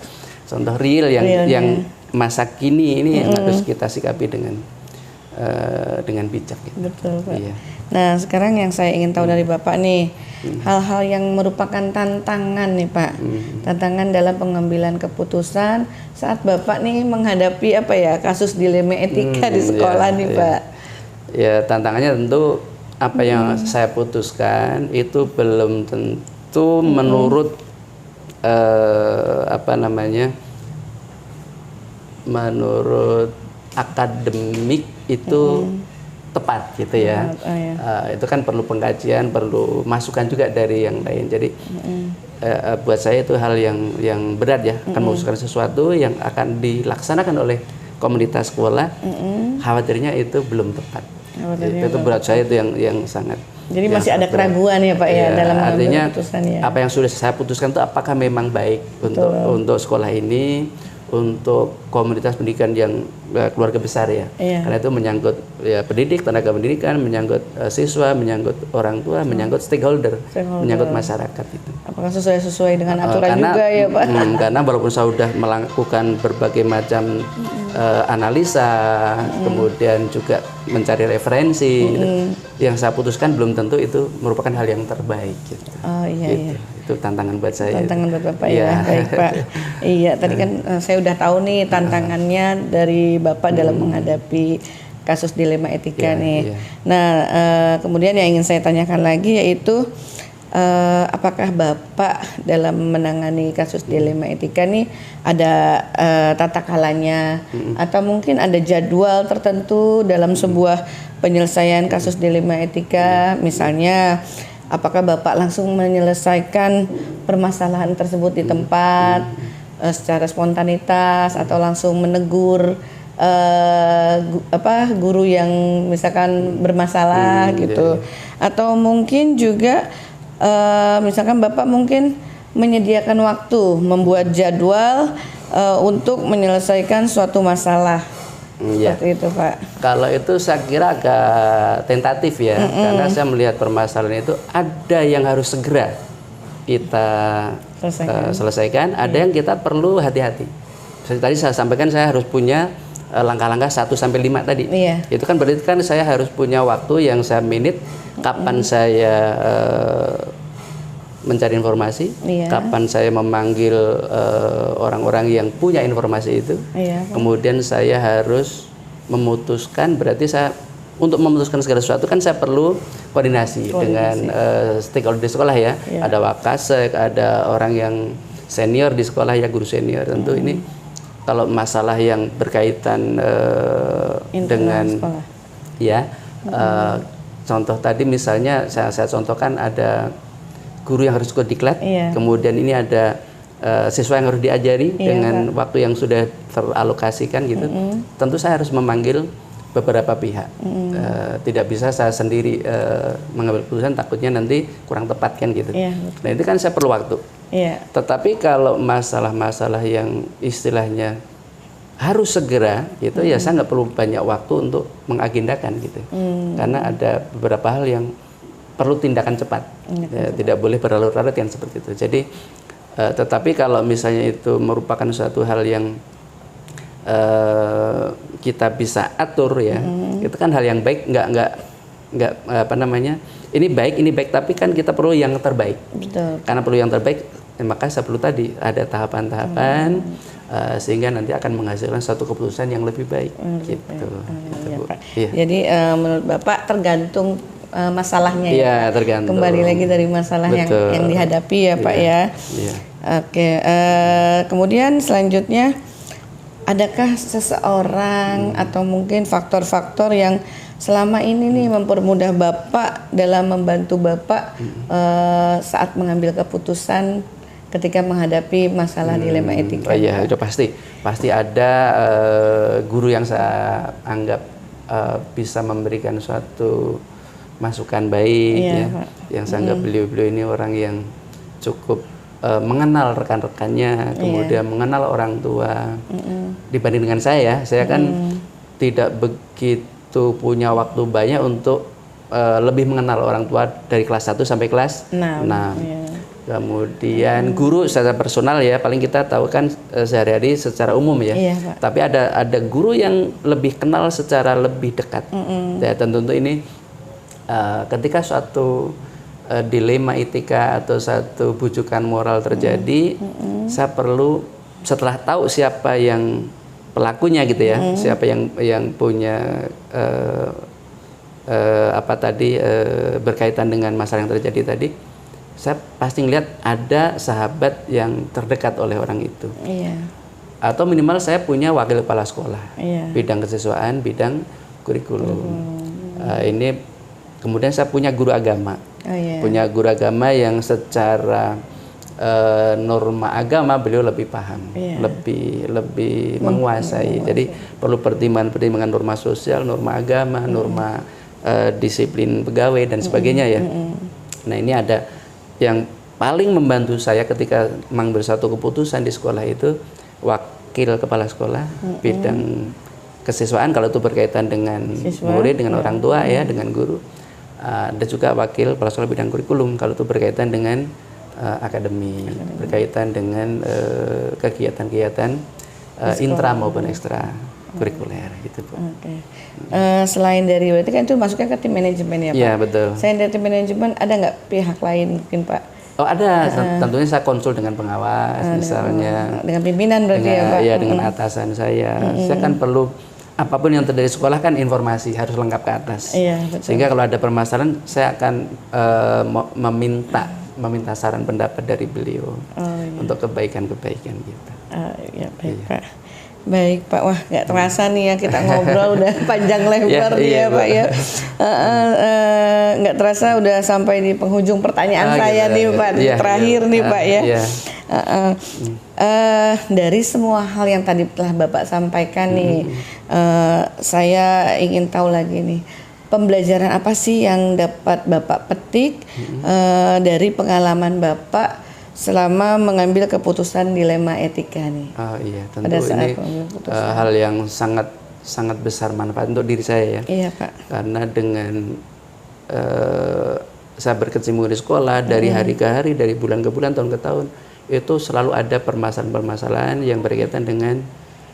real yang masa kini ini yang harus kita sikapi dengan bijak. Gitu. Betul Pak. Nah sekarang yang saya ingin tahu dari Bapak nih, hal-hal yang merupakan tantangan nih Pak, tantangan dalam pengambilan keputusan saat Bapak nih menghadapi kasus dilema etika di sekolah nih Pak. Ya tantangannya tentu apa yang saya putuskan itu belum tentu menurut menurut akademik itu tepat gitu ya. Itu kan perlu pengkajian, perlu masukan juga dari yang lain. Jadi buat saya itu hal yang berat ya, akan mengusulkan sesuatu yang akan dilaksanakan oleh komunitas sekolah, khawatirnya itu belum tepat. Itu berat saya itu yang sangat. Jadi masih ada keraguan ya Pak dalam mengambil keputusan ya. Apa yang sudah saya putuskan itu apakah memang baik untuk sekolah ini, untuk komunitas pendidikan yang keluarga besar ya. Karena itu menyangkut pendidik, tenaga pendidikan, menyangkut siswa, menyangkut orang tua, menyangkut stakeholder, menyangkut masyarakat itu. Apakah sesuai dengan aturan juga ya Pak? Karena walaupun saya sudah melakukan berbagai macam analisa, kemudian juga mencari referensi, yang saya putuskan belum tentu itu merupakan hal yang terbaik. Gitu. Itu tantangan buat saya. Tantangan buat Bapak ya, baik Pak. Tadi kan saya udah tahu nih tantangannya dari Bapak dalam menghadapi kasus dilema etika nih. Nah, kemudian yang ingin saya tanyakan lagi yaitu apakah Bapak dalam menangani kasus dilema etika nih ada tata kalanya atau mungkin ada jadwal tertentu dalam sebuah penyelesaian kasus dilema etika, misalnya apakah Bapak langsung menyelesaikan permasalahan tersebut di tempat secara spontanitas atau langsung menegur guru yang misalkan bermasalah gitu, atau mungkin juga misalkan Bapak mungkin menyediakan waktu, membuat jadwal untuk menyelesaikan suatu masalah. Seperti itu, Pak. Kalau itu saya kira agak tentatif ya, karena saya melihat permasalahan itu ada yang harus segera kita selesaikan, ada yang kita perlu hati-hati. Seperti tadi saya sampaikan, saya harus punya langkah-langkah 1 sampai 5 tadi. Itu kan berarti kan saya harus punya waktu yang saya minit, kapan saya mencari informasi, kapan saya memanggil orang-orang yang punya informasi itu, kemudian saya harus memutuskan, berarti saya untuk memutuskan segala sesuatu kan saya perlu koordinasi. Dengan stakeholder di sekolah ya, ada wakasek, ada orang yang senior di sekolah ya, guru senior tentu. Ini kalau masalah yang berkaitan dengan sekolah. Contoh tadi misalnya saya contohkan ada guru yang harus ikut diklat, kemudian ini ada siswa yang harus diajari dengan waktu yang sudah teralokasikan gitu. Tentu saya harus memanggil beberapa pihak. Tidak bisa saya sendiri mengambil keputusan, takutnya nanti kurang tepat kan gitu. Nah itu kan saya perlu waktu. Tetapi kalau masalah-masalah yang istilahnya harus segera gitu, ya saya nggak perlu banyak waktu untuk mengagendakan gitu. Karena ada beberapa hal yang perlu tindakan cepat, tidak boleh berlarut-larut yang seperti itu. Jadi tetapi kalau misalnya itu merupakan suatu hal yang kita bisa atur ya, itu kan hal yang baik, nggak apa namanya, ini baik, tapi kan kita perlu yang terbaik. Betul. Karena perlu yang terbaik, maka saya perlu tadi ada tahapan-tahapan sehingga nanti akan menghasilkan satu keputusan yang lebih baik. Gitu. Pak. Jadi menurut Bapak tergantung masalahnya ya, tergantung. Kembali lagi dari masalah yang dihadapi ya, Pak ya. Oke, kemudian selanjutnya, adakah seseorang atau mungkin faktor-faktor yang selama ini nih mempermudah Bapak dalam membantu Bapak saat mengambil keputusan ketika menghadapi masalah dilema etika? Iya, itu pasti ada guru yang saya anggap bisa memberikan suatu masukan baik, yang saya anggap beliau-beliau ini orang yang cukup mengenal rekan-rekannya, kemudian mengenal orang tua. Dibanding dengan saya kan tidak begitu punya waktu banyak untuk lebih mengenal orang tua dari kelas 1 sampai kelas 6. Kemudian guru secara personal ya, paling kita tahu kan sehari-hari secara umum ya. Tapi ada guru yang lebih kenal secara lebih dekat. Ya, tentu ini ketika suatu dilema etika atau satu bujukan moral terjadi, saya perlu setelah tahu siapa yang pelakunya gitu ya, siapa yang punya berkaitan dengan masalah yang terjadi tadi, saya pasti ngelihat ada sahabat yang terdekat oleh orang itu. Atau minimal saya punya wakil kepala sekolah, bidang kesiswaan, bidang kurikulum. Ini kemudian saya punya guru agama. Punya guru agama yang secara norma agama beliau lebih paham, lebih menguasai. Jadi perlu pertimbangan norma sosial, norma agama, norma disiplin pegawai dan sebagainya ya. Nah ini ada yang paling membantu saya ketika mengambil satu keputusan di sekolah itu wakil kepala sekolah bidang kesiswaan kalau itu berkaitan dengan murid, dengan orang tua ya, dengan guru. Ada juga wakil kepala sekolah bidang kurikulum kalau itu berkaitan dengan akademi, berkaitan dengan kegiatan-kegiatan intra maupun ekstra kurikuler gitu Bu. Selain dari berarti kan itu masuknya ke tim manajemen ya Pak? Iya betul. Selain dari tim manajemen ada nggak pihak lain mungkin Pak Oh ada, tentunya saya konsul dengan pengawas misalnya. Dengan pimpinan berarti ya Pak? Iya, dengan atasan saya. Saya kan perlu apapun yang terjadi di sekolah kan informasi harus lengkap ke atas. Iya, betul. Sehingga kalau ada permasalahan saya akan meminta saran pendapat dari beliau untuk kebaikan-kebaikan kita. Ya baik Pak. Baik Pak, wah nggak terasa nih ya kita ngobrol udah panjang lebar iya, Pak ya. Nggak terasa udah sampai di penghujung pertanyaan saya nih Pak, terakhir nih Pak ya. Dari semua hal yang tadi telah Bapak sampaikan nih, saya ingin tahu lagi nih, pembelajaran apa sih yang dapat Bapak petik dari pengalaman Bapak selama mengambil keputusan dilema etika nih? Oh iya, tentu ini hal yang sangat besar manfaat untuk diri saya ya. Iya Pak. Karena dengan saya berkecimpung di sekolah dari hari ke hari, dari bulan ke bulan, tahun ke tahun, itu selalu ada permasalahan-permasalahan yang berkaitan dengan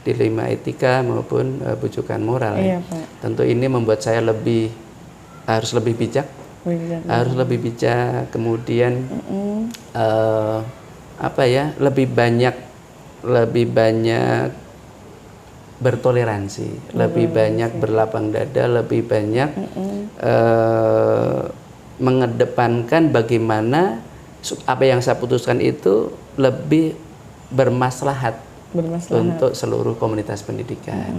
dilema etika maupun bujukan moral. Iya, Ya. Pak. Tentu ini membuat saya harus lebih bijak. Harus lebih bijak, kemudian lebih banyak bertoleransi, lebih banyak berlapang dada, lebih banyak mengedepankan bagaimana apa yang saya putuskan itu lebih bermaslahat untuk seluruh komunitas pendidikan.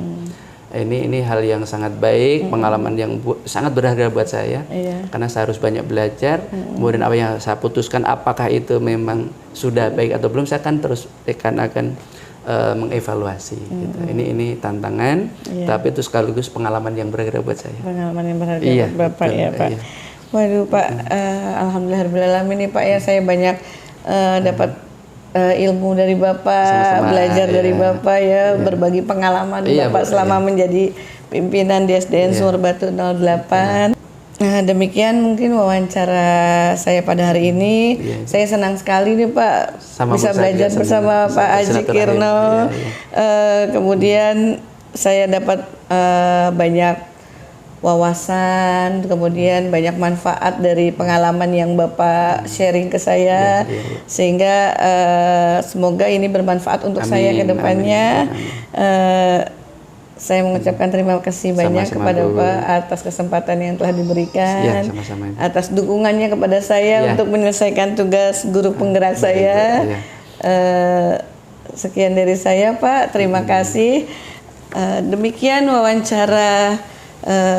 Ini hal yang sangat baik, pengalaman yang sangat berharga buat saya, karena saya harus banyak belajar. Kemudian apa yang saya putuskan, apakah itu memang sudah baik atau belum, saya kan terus akan mengevaluasi. Gitu. Ini tantangan, tapi itu sekaligus pengalaman yang berharga buat saya. Pengalaman yang berharga buat Bapak ya Pak. Iya. Waduh Pak, alhamdulillahirobbilalamin nih Pak ya, saya banyak dapat ilmu dari Bapak, sama-sama, belajar dari Bapak ya, berbagi pengalaman Bapak selama menjadi pimpinan di SDN Sumur Batu 08. Nah, demikian mungkin wawancara saya pada hari ini. Saya senang sekali nih Pak bisa belajar bersama Pak Haji Kirno. Kemudian saya dapat banyak wawasan, kemudian banyak manfaat dari pengalaman yang Bapak sharing ke saya, sehingga semoga ini bermanfaat untuk saya ke depannya. Saya mengucapkan terima kasih banyak kepada Bapak atas kesempatan yang telah diberikan, atas dukungannya kepada saya untuk menyelesaikan tugas guru penggerak saya. Sekian dari saya Pak, terima kasih. Demikian wawancara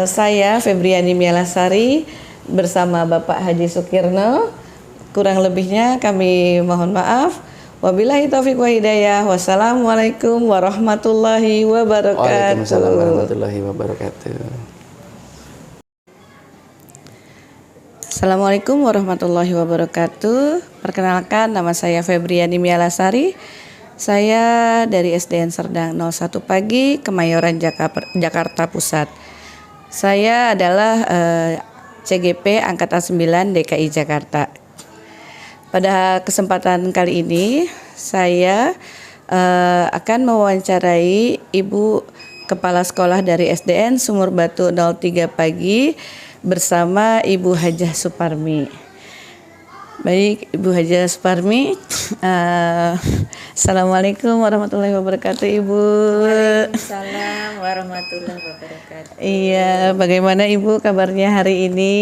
saya Febriani Mialasari bersama Bapak Haji Sukirno. Kurang lebihnya kami mohon maaf. Wabillahi taufiq wa hidayah. Wassalamualaikum warahmatullahi wabarakatuh. Waalaikumsalam warahmatullahi wabarakatuh. Assalamualaikum warahmatullahi wabarakatuh. Perkenalkan, nama saya Febriani Mialasari. Saya dari SDN Serdang 01 Pagi, Kemayoran, Jakarta Pusat. Saya adalah CGP Angkatan 9 DKI Jakarta. Pada kesempatan kali ini saya akan mewawancarai Ibu Kepala Sekolah dari SDN Sumur Batu 03 Pagi bersama Ibu Hajah Suparmi. Baik, Ibu Hajah Suparmi. Assalamualaikum warahmatullahi wabarakatuh, Ibu. Waalaikumsalam warahmatullahi wabarakatuh. Iya, bagaimana Ibu kabarnya hari ini?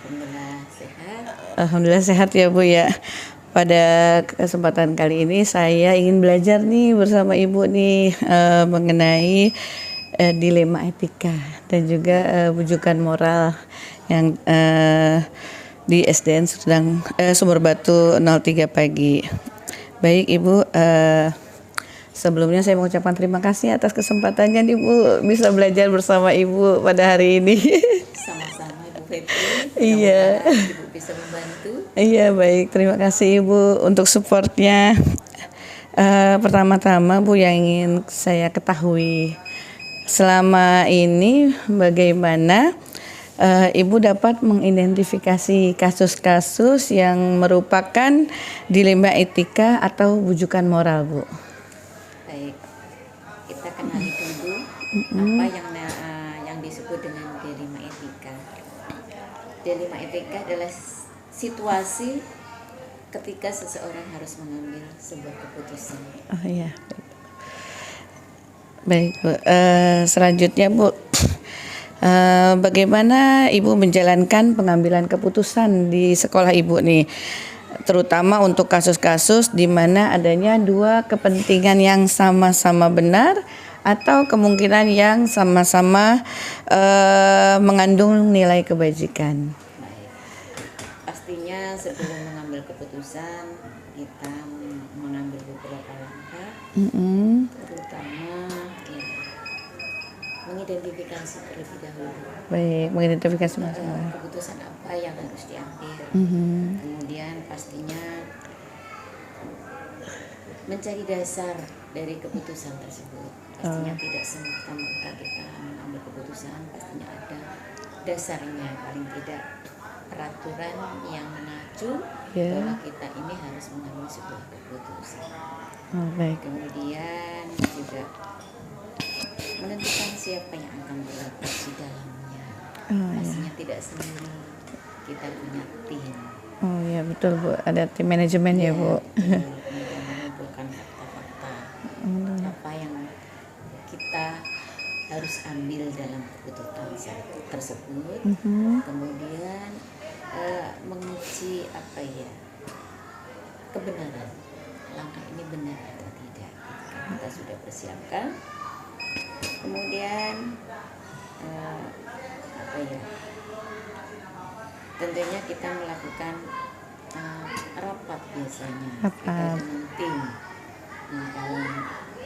Alhamdulillah sehat. Alhamdulillah sehat ya Bu ya. Pada kesempatan kali ini saya ingin belajar nih bersama Ibu nih mengenai dilema etika dan juga bujukan moral yang di SDN Sumur Batu 03 Pagi. Baik Ibu, sebelumnya saya mengucapkan terima kasih atas kesempatannya Ibu bisa belajar bersama Ibu pada hari ini. Sama-sama Ibu Febri. Iya. Ibu bisa membantu. Iya baik, terima kasih Ibu untuk supportnya. Pertama-tama Bu yang ingin saya ketahui, selama ini bagaimana Ibu dapat mengidentifikasi kasus-kasus yang merupakan dilema etika atau bujukan moral, Bu? Baik, kita kenali dulu apa yang disebut dengan dilema etika. Dilema etika adalah situasi ketika seseorang harus mengambil sebuah keputusan. Oh iya. Baik Bu. Selanjutnya Bu, bagaimana Ibu menjalankan pengambilan keputusan di sekolah Ibu nih? Terutama untuk kasus-kasus di mana adanya dua kepentingan yang sama-sama benar atau kemungkinan yang sama-sama mengandung nilai kebajikan. Baik. Pastinya sebelum mengambil keputusan kita mengambil beberapa langkah, terutama ya, mengidentifikasi terlebih dahulu Baik, mengidentifikasi masalah. keputusan apa yang harus diambil. Kemudian pastinya mencari dasar dari keputusan tersebut. Pastinya tidak semata-mata kita mengambil keputusan, pastinya ada dasarnya, paling tidak peraturan yang mengacu bahwa kita ini harus mengambil sebuah keputusan. Oh, baik. Kemudian juga menentukan siapa yang akan berlaku di dalamnya. Pastinya tidak sendiri, kita punya tim. Oh ya betul Bu, ada tim manajemen ya Bu. Kemudian mengumpulkan fakta-fakta apa yang kita harus ambil dalam keputusan tersebut. Kemudian menguji apa ya, kebenaran langkah ini benar atau tidak. Kita sudah persiapkan. Kemudian apa ya, tentunya kita melakukan rapat biasanya kita dengan tim. Nah, dalam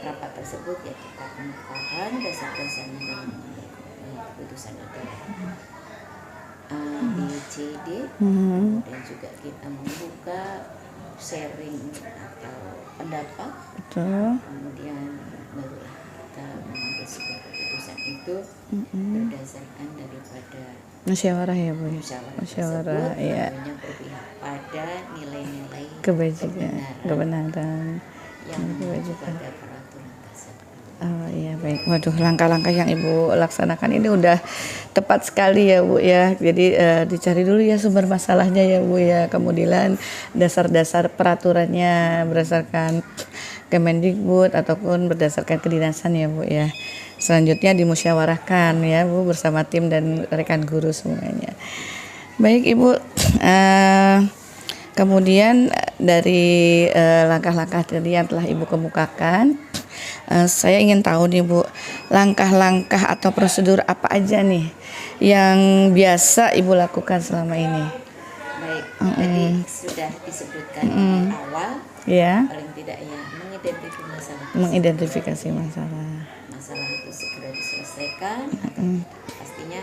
rapat tersebut ya kita kemukakan dasar-dasarnya dalam mengambil keputusan itu A, B, C, D. Kemudian juga kita membuka sharing atau pendapat. Betul. Kemudian barulah kita mengambil sebuah keputusan itu berdasarkan daripada Musyawarah ya Bu. musyawarah ya. tentunya berpihak pada nilai-nilai Kebajikan, kebenaran. yang mengacu pada peraturan tersebut. Oh iya baik. Waduh, langkah-langkah yang Ibu laksanakan ini udah tepat sekali ya Bu ya. Jadi dicari dulu ya sumber masalahnya ya Bu ya. Kemudian dasar-dasar peraturannya berdasarkan Kemendikbud ataupun berdasarkan kedinasan ya Bu ya. Selanjutnya dimusyawarahkan ya Bu bersama tim dan rekan guru semuanya. Baik Ibu, kemudian dari langkah-langkah tadi yang telah Ibu kemukakan, saya ingin tahu nih Bu, langkah-langkah atau prosedur apa aja nih yang biasa Ibu lakukan selama ini? Baik, tadi sudah disebutkan di awal, Ya, paling tidak ya mengidentifikasi masalah. mengidentifikasi masalah. Masalah itu segera diselesaikan. Atau pastinya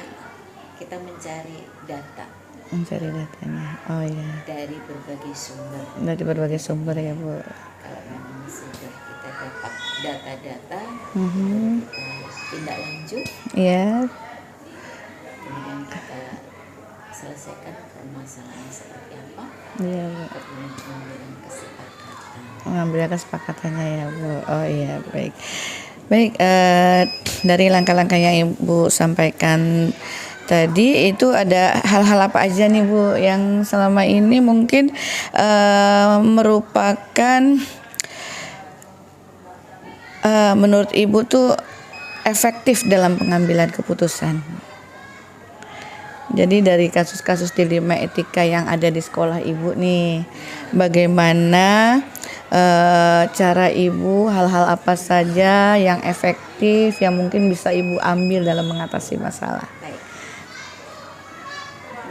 kita mencari data Mencari datanya. Oh ya, dari berbagai sumber. dari berbagai sumber ya Bu. Kalau memang sudah kita dapat data-data, kita tindak lanjut, Ya, kemudian kita selesaikan permasalahannya seperti apa, iya Bu. kemudian pengambilan kesepakatan. Mengambil kesepakatannya ya Bu. Oh iya baik. Baik, dari langkah-langkah yang Ibu sampaikan tadi itu ada hal-hal apa aja nih Bu yang selama ini mungkin merupakan menurut Ibu tuh efektif dalam pengambilan keputusan. Jadi dari kasus-kasus dilema etika yang ada di sekolah Ibu nih, bagaimana cara Ibu, hal-hal apa saja yang efektif yang mungkin bisa Ibu ambil dalam mengatasi masalah? Baik.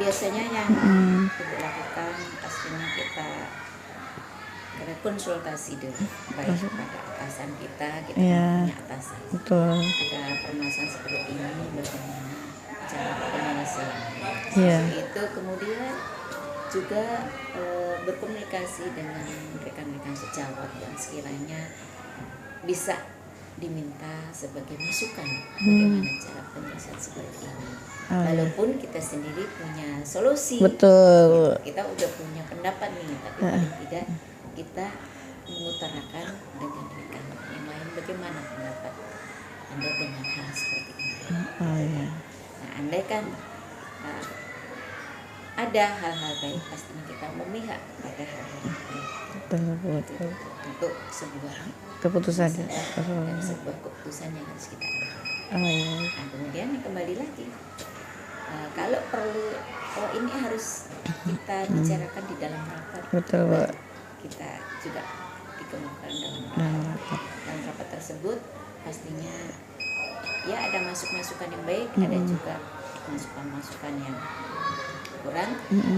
Biasanya yang Ibu lakukan pastinya kita konsultasi dulu, baik pada atasan kita Iya. punya atasan. Betul. Ada permasalahan seperti ini, bagaimana cara penyelesaiannya. Iya. Itu kemudian juga berkomunikasi dengan rekan-rekan sejawat yang sekiranya bisa diminta sebagai masukan bagaimana cara penyelesaian seperti ini. Walaupun kita sendiri punya solusi, Betul. kita udah punya pendapat nih, tapi paling tidak kita mengutarakan dengan rekan yang lain bagaimana pendapat Anda dengan hal seperti ini. Oh iya. Nah, andai kan ada hal-hal baik, pastinya kita memihak pada hal-hal yang baik untuk sebuah Keputusan. masalah dan sebuah keputusan yang harus kita ambil. Oh iya. Nah, kemudian kembali lagi, kalau perlu, ini harus kita bicarakan di dalam rapat. Betul, Bu. Kita juga dikemukakan dalam Dalam rapat. Dalam rapat tersebut pastinya ya ada masukan-masukan yang baik, ada juga masukan-masukan yang kurang.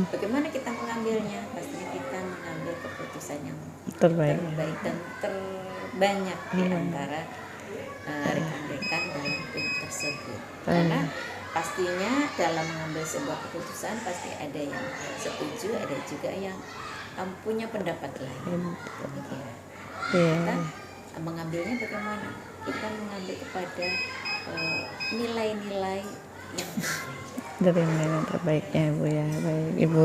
Bagaimana kita mengambilnya? Pastinya kita mengambil keputusan yang Terbaik. dan terbanyak di antara rekan-rekan dalam tim tersebut. Karena pastinya dalam mengambil sebuah keputusan pasti ada yang setuju, ada juga yang punya pendapat lain. Demikian. Kita mengambilnya bagaimana? Kita mengambil kepada nilai-nilai yang terbaik. Dari nilai yang terbaiknya Ibu ya. Baik Ibu.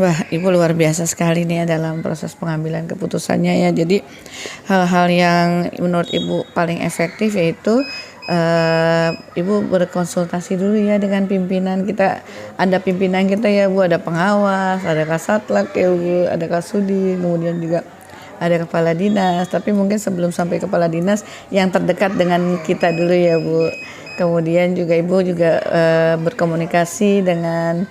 Wah, Ibu luar biasa sekali nih ya dalam proses pengambilan keputusannya ya. Jadi hal-hal yang menurut Ibu paling efektif yaitu Ibu berkonsultasi dulu ya dengan pimpinan kita. Ada pimpinan kita ya Bu, ada pengawas, ada Kasatlak ya Bu, ada Kasudi, kemudian juga ada kepala dinas. Tapi mungkin sebelum sampai kepala dinas yang terdekat dengan kita dulu ya Bu. Kemudian juga Ibu juga berkomunikasi dengan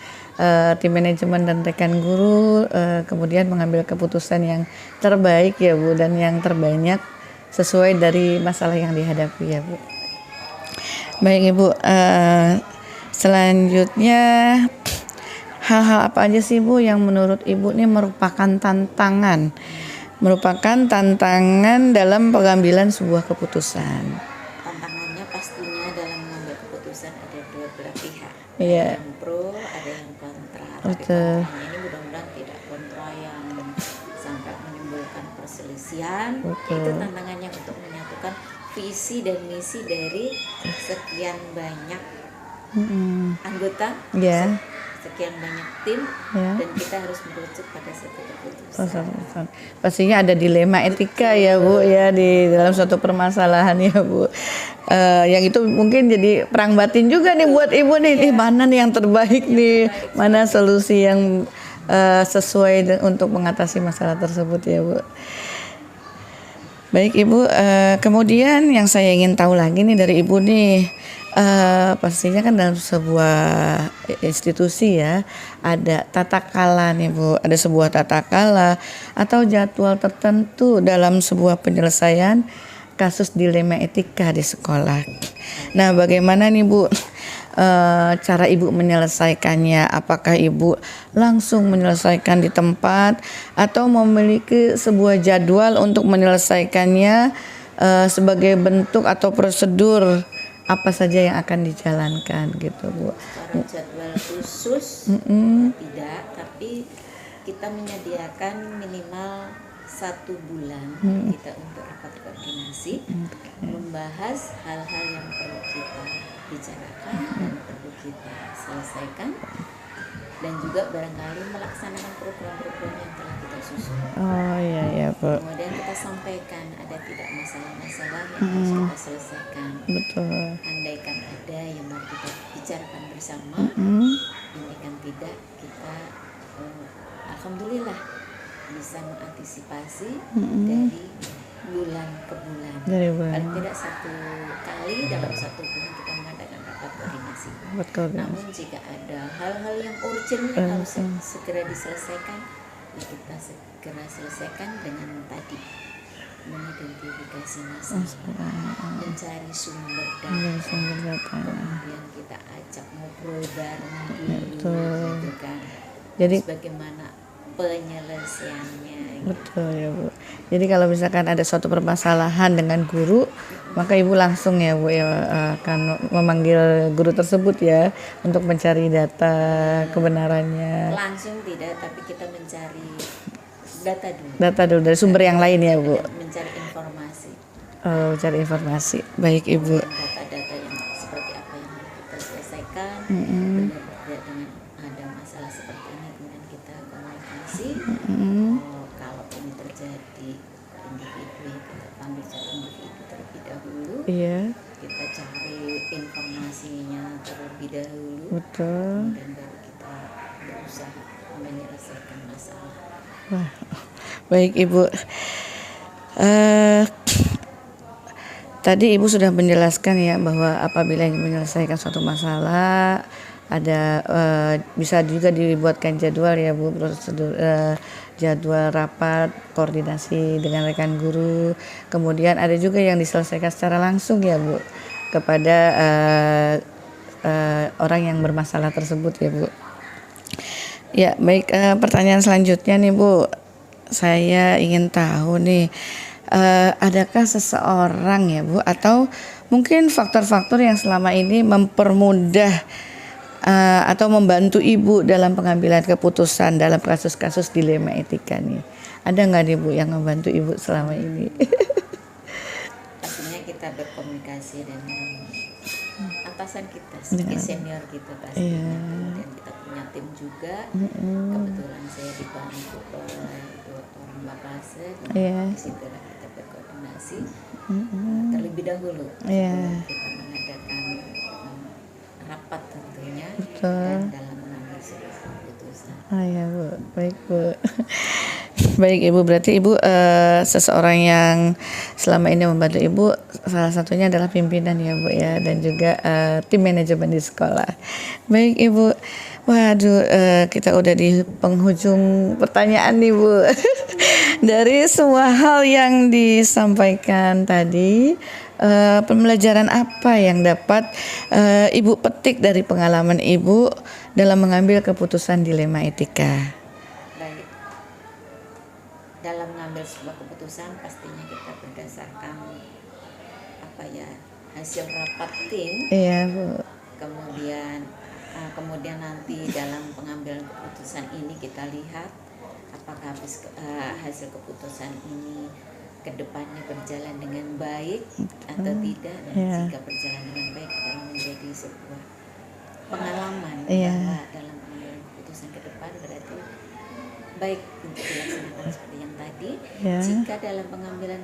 tim manajemen dan rekan guru, kemudian mengambil keputusan yang terbaik ya Bu, dan yang terbanyak sesuai dari masalah yang dihadapi ya Bu. Baik Ibu, selanjutnya hal-hal apa aja sih Bu yang menurut Ibu ini merupakan tantangan dalam pengambilan sebuah keputusan? Tantangannya pastinya dalam mengambil keputusan ada dua belah pihak. Iya. Ada yang pro, ada yang kontra. Tapi Betul. kontranya ini mudah-mudahan tidak kontra yang sampai menimbulkan perselisihan. Betul. Itu tantangannya untuk menyatukan visi dan misi dari sekian banyak anggota, Ya. sekian banyak tim, Ya. dan kita harus merujuk pada satu keputusan. Pastinya ada dilema etika ya Bu ya di dalam suatu permasalahan ya Bu. Yang itu mungkin jadi perang batin juga nih buat Ibu nih. Mana nih yang terbaik nih? Mana solusi yang sesuai untuk mengatasi masalah tersebut ya Bu. Baik Ibu, kemudian yang saya ingin tahu lagi nih dari Ibu nih, pastinya kan dalam sebuah institusi ya ada tata kala nih Bu, ada sebuah tata kala atau jadwal tertentu dalam sebuah penyelesaian kasus dilema etika di sekolah. Nah, bagaimana nih Bu cara Ibu menyelesaikannya? Apakah Ibu langsung menyelesaikan di tempat atau memiliki sebuah jadwal untuk menyelesaikannya sebagai bentuk atau prosedur apa saja yang akan dijalankan gitu Bu? Secara jadwal khusus tidak, tapi kita menyediakan minimal 1 bulan kita untuk rapat koordinasi, membahas hal-hal yang perlu kita bicarakan dan perlu kita selesaikan, dan juga barangkali melaksanakan program-program yang telah kita susun. Oh iya ya Bu. Kemudian kita sampaikan ada tidak masalah-masalah yang harus kita selesaikan. Betul. Andaikan ada yang mau kita bicarakan bersama, andaikan tidak, kita alhamdulillah bisa mengantisipasi dari bulan ke bulan. Dari bulan. Paling tidak 1 kali dalam 1 bulan kita mengadakan rapat koordinasi. Betul. Namun jika ada hal-hal yang urgent yang harus segera diselesaikan, ya kita segera selesaikan dengan tadi mengidentifikasi masalah, mencari sumber data, kemudian kita ajak ngobrol bareng dulu, gitu kan. Jadi bagaimana penyelesaiannya. betul ya Bu. Jadi kalau misalkan ada suatu permasalahan dengan guru, maka Ibu langsung ya Bu ya akan memanggil guru tersebut ya untuk mencari data kebenarannya. Langsung tidak, tapi kita mencari data dulu. Data dulu dari sumber yang lain ya Bu. Mencari informasi. Cari informasi. Baik Ibu. Data-data yang seperti apa yang harus kita selesaikan. Benar-benar dengan ada masalah seperti ini, kemudian kita komunikasi. Kalau ini terjadi individu, kita panggil secara individu terlebih dahulu. Iya. Kita cari informasinya terlebih dahulu. Betul. Kemudian baru kita berusaha menyelesaikan masalah. Wah, baik Ibu. Tadi Ibu sudah menjelaskan ya bahwa apabila ingin menyelesaikan suatu masalah ada bisa juga dibuatkan jadwal ya Bu, prosedur jadwal rapat koordinasi dengan rekan guru. Kemudian ada juga yang diselesaikan secara langsung ya Bu kepada orang yang bermasalah tersebut ya Bu. Ya baik, pertanyaan selanjutnya nih Bu, saya ingin tahu nih, adakah seseorang ya Bu atau mungkin faktor-faktor yang selama ini mempermudah atau membantu Ibu dalam pengambilan keputusan dalam kasus-kasus dilema etika nih? Ada nggak nih Bu yang membantu Ibu selama ini? Pastinya kita berkomunikasi dengan atasan kita, sebagai senior kita pastinya. Kemudian kita punya tim juga. Kebetulan saya dibantu oleh orang Bapase. Di situlah kita berkoordinasi terlebih dahulu. Kita mengadakan rapat tentunya dan dalam mengambil sebuah keputusan. Ya Bu, baik Bu. Baik Ibu, berarti Ibu seseorang yang selama ini membantu Ibu salah satunya adalah pimpinan ya Bu ya, dan juga tim manajemen di sekolah. Baik Ibu, waduh kita udah di penghujung pertanyaan nih Bu. Dari semua hal yang disampaikan tadi, pembelajaran apa yang dapat Ibu petik dari pengalaman Ibu dalam mengambil keputusan dilema etika? Baik, dalam mengambil sebuah keputusan pastinya kita berdasarkan hasil rapat tim. Iya Bu. Kemudian nanti dalam pengambilan keputusan ini kita lihat apakah hasil keputusan ini kedepannya berjalan dengan baik atau tidak, dan jika berjalan dengan baik adalah menjadi sebuah pengalaman bahwa dalam pengambilan keputusan ke depan berarti baik untuk dilaksanakan seperti yang tadi. Jika dalam pengambilan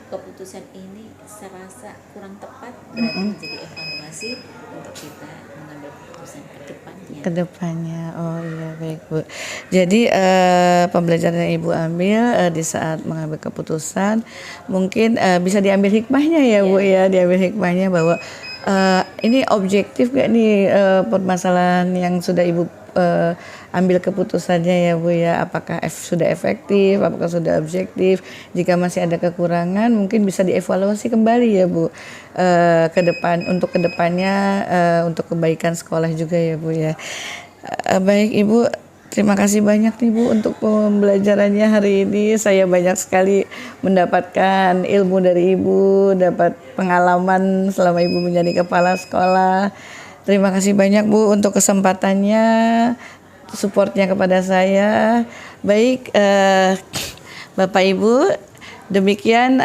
keputusan ini serasa kurang tepat, berarti menjadi evaluasi untuk kita mengambil keputusan ke depannya. Oh iya, baik Bu. Jadi pembelajaran yang Ibu ambil di saat mengambil keputusan mungkin bisa diambil hikmahnya ya Bu ya, diambil hikmahnya bahwa ini objektif gak nih permasalahan yang sudah Ibu ambil keputusannya ya Bu ya, apakah sudah efektif, apakah sudah objektif. Jika masih ada kekurangan mungkin bisa dievaluasi kembali ya Bu ke depan, untuk kedepannya untuk kebaikan sekolah juga ya Bu ya. Baik Ibu, terima kasih banyak nih Bu untuk pembelajarannya hari ini. Saya banyak sekali mendapatkan ilmu dari Ibu, dapat pengalaman selama Ibu menjadi kepala sekolah. Terima kasih banyak Bu untuk kesempatannya, supportnya kepada saya. Baik Bapak Ibu, demikian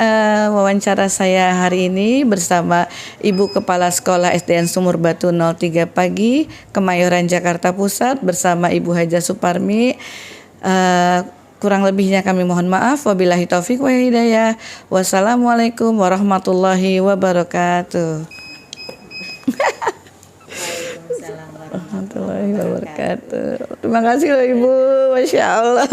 wawancara saya hari ini bersama Ibu Kepala Sekolah SDN Sumur Batu 03 Pagi, Kemayoran Jakarta Pusat, bersama Ibu Haja Suparmi. Kurang lebihnya kami mohon maaf. Wabillahi taufik wa hidayah. Wassalamualaikum warahmatullahi wabarakatuh. Warahmatullahi wabarakatuh. Terima kasih loh Ibu, Masya Allah.